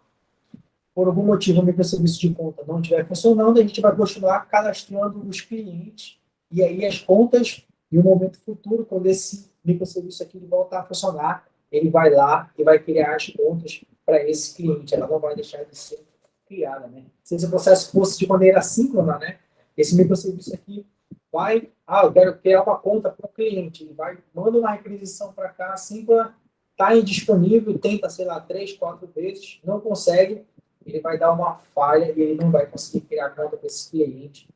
por algum motivo, o microserviço de conta não estiver funcionando, a gente vai continuar cadastrando os clientes e aí as contas, em um momento futuro, quando esse microserviço aqui voltar a funcionar, ele vai lá e vai criar as contas para esse cliente. Ela não vai deixar de ser criada, né? Se esse processo fosse de maneira assíncrona, né? Esse microserviço aqui vai, eu quero criar uma conta para o cliente, ele vai, manda uma requisição para cá, assíncrona, está indisponível, tenta, sei lá, 3, 4 vezes, não consegue, ele vai dar uma falha e ele não vai conseguir criar conta para esse cliente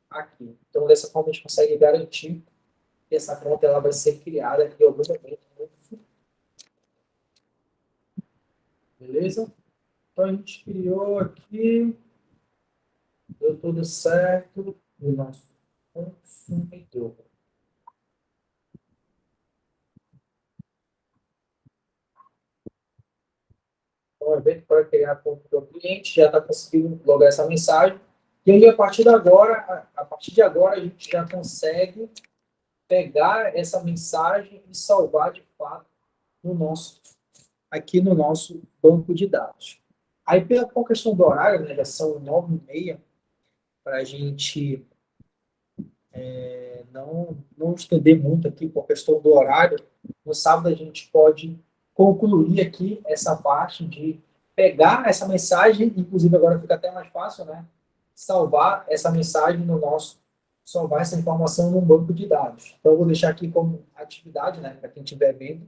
aqui. Então, dessa forma, a gente consegue garantir que essa conta ela vai ser criada em algum momento no futuro. Beleza? Então, a gente criou aqui, deu tudo certo, o nosso consumidor. Então, evento para criar conta do cliente, já está conseguindo logar essa mensagem. E aí, a partir de agora, a gente já consegue pegar essa mensagem e salvar de fato aqui no nosso banco de dados. Aí, por questão do horário, né, já são 9h30, para a gente não estender muito aqui por questão do horário, no sábado a gente pode concluir aqui essa parte de pegar essa mensagem, inclusive agora fica até mais fácil, né? Salvar essa mensagem no nosso salvar essa informação num banco de dados. Então, eu vou deixar aqui como atividade, né, para quem estiver vendo,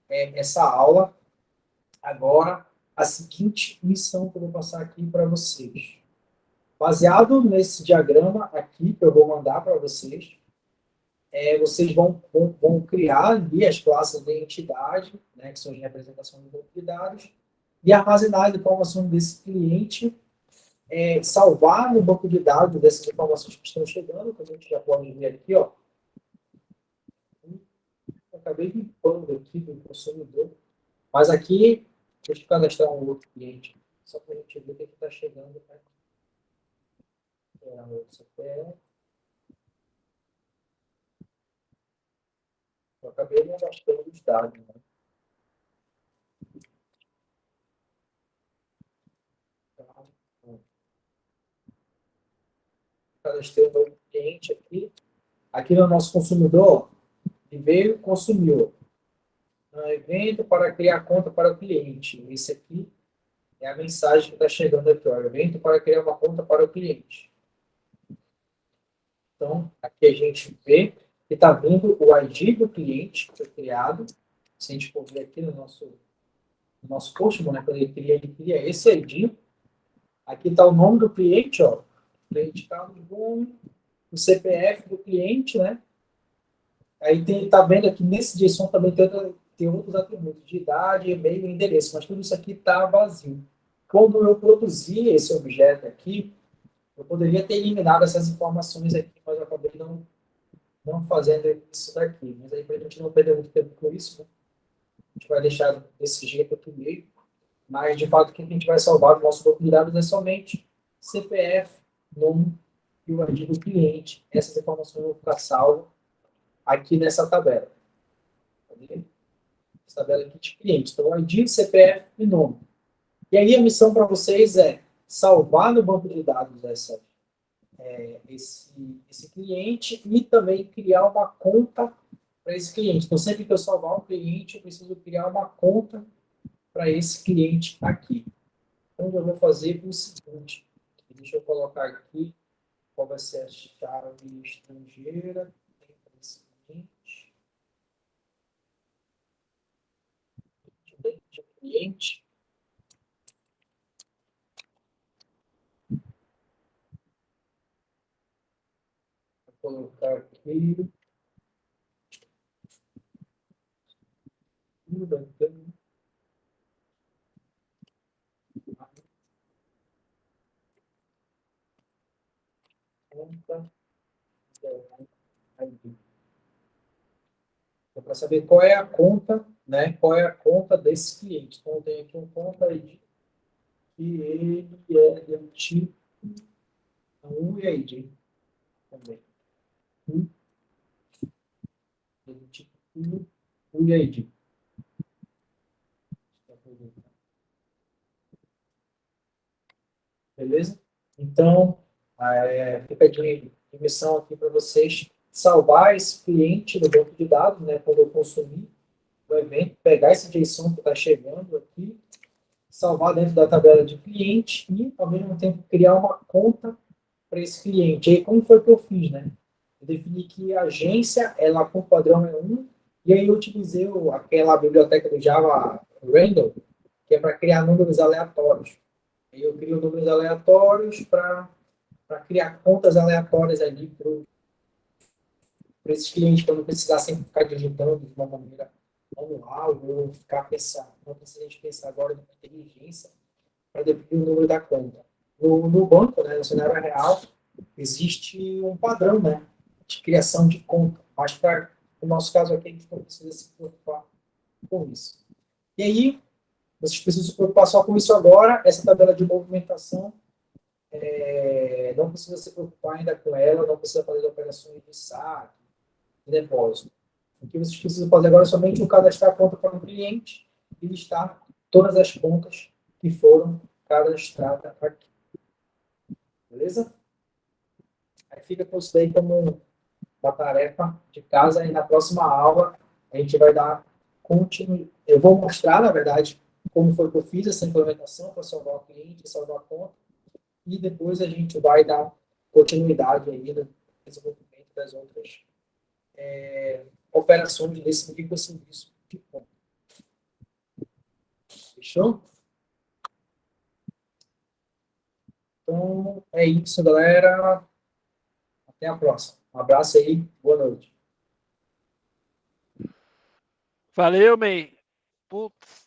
essa aula. Agora, a seguinte missão que eu vou passar aqui para vocês. Baseado nesse diagrama aqui que eu vou mandar para vocês, vocês vão criar ali as classes de entidade, né, que são de representação do banco de dados, e armazenar as informações desse cliente, salvar no banco de dados dessas informações que estão chegando, que a gente já pode ver aqui, ó. Eu acabei limpando aqui do consumidor, mas aqui, deixa eu cadastrar um outro cliente, só para a gente ver o que está chegando, né? Eu acabei não gastando os dados, né? Cadastrei um novo cliente aqui. Aqui no nosso consumidor, ele veio e consumiu. Evento para criar conta para o cliente. Esse aqui é a mensagem que está chegando aqui. Ó, evento para criar uma conta para o cliente. Então, aqui a gente vê que está vindo o ID do cliente que foi criado. Se a gente for ver aqui no nosso post, né, quando ele cria esse ID. Aqui está o nome do cliente, ó. Cliente Carlos Gomes, o CPF do cliente, né? Aí está vendo aqui nesse JSON também tem outros atributos de idade, e-mail e endereço, mas tudo isso aqui está vazio. Quando eu produzi esse objeto aqui, eu poderia ter eliminado essas informações aqui, mas eu acabei não fazendo isso daqui. Mas aí, para a gente não perder muito tempo com isso, né? A gente vai deixar desse jeito aqui meio. Mas, de fato, o que a gente vai salvar no nosso banco de dados é somente CPF, nome e o ID do cliente. Essas informações vão ficar salvas aqui nessa tabela. Essa tabela aqui de cliente. Então, ID, CPF e nome. E aí, a missão para vocês é salvar no banco de dados esse cliente e também criar uma conta para esse cliente. Então, sempre que eu salvar um cliente, eu preciso criar uma conta para esse cliente aqui. Então, eu vou fazer o seguinte. Deixa eu colocar aqui qual vai ser a chave estrangeira. Cliente. Vou colocar aqui. Conta. Para saber qual é a conta, né? Qual é a conta desse cliente. Então, tem aqui um conta ID que ele é do tipo UID também. Do tipo UID. Beleza? Então, fica de missão aqui para vocês salvar esse cliente no banco de dados, né? Quando eu consumir o evento, pegar esse JSON que está chegando aqui, salvar dentro da tabela de cliente e, ao mesmo tempo, criar uma conta para esse cliente. E aí, como foi que eu fiz, né? Eu defini que a agência, ela com padrão é 1, e aí eu utilizei aquela biblioteca do Java Random, que é para criar números aleatórios. Aí eu crio números aleatórios para criar contas aleatórias ali para esses clientes, para não precisar sempre ficar digitando de uma maneira manual, ou ficar pensando. Não precisa a gente pensar agora numa inteligência para definir o número da conta. No banco, né, no cenário real, existe um padrão, né, de criação de conta. Mas para o nosso caso aqui, a gente não precisa se preocupar com isso. E aí, vocês precisam se preocupar só com isso agora. Essa tabela de movimentação, não precisa se preocupar ainda com ela, não precisa fazer operações de saque, de depósito. O que vocês precisam fazer agora é somente cadastrar a conta para o cliente e listar todas as contas que foram cadastradas aqui. Beleza? Aí fica com isso daí como uma tarefa de casa e na próxima aula a gente vai dar continuidade. Eu vou mostrar, na verdade, como foi que eu fiz essa implementação para salvar o cliente, salvar a conta, e depois a gente vai dar continuidade aí desenvolvimento das outras operações desse microserviço de ponta. Fechou? Então, é isso, galera. Até a próxima. Um abraço aí. Boa noite. Valeu, man. Putz.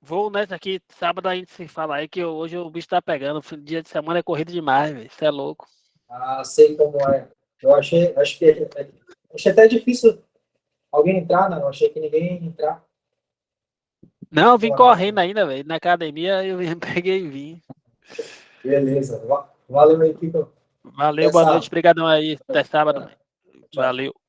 Vou nessa aqui, sábado a gente se fala aí, que hoje o bicho tá pegando. Dia de semana é corrido demais, velho. Você é louco. Ah, sei como é. Eu achei até difícil alguém entrar, não. Achei que ninguém ia entrar Não, eu no vim horário. correndo ainda, velho. Na academia eu peguei e vim. Beleza. Valeu, equipe. Valeu, Até boa noite. sábado. Obrigadão aí. Até sábado, man. Tchau. Valeu.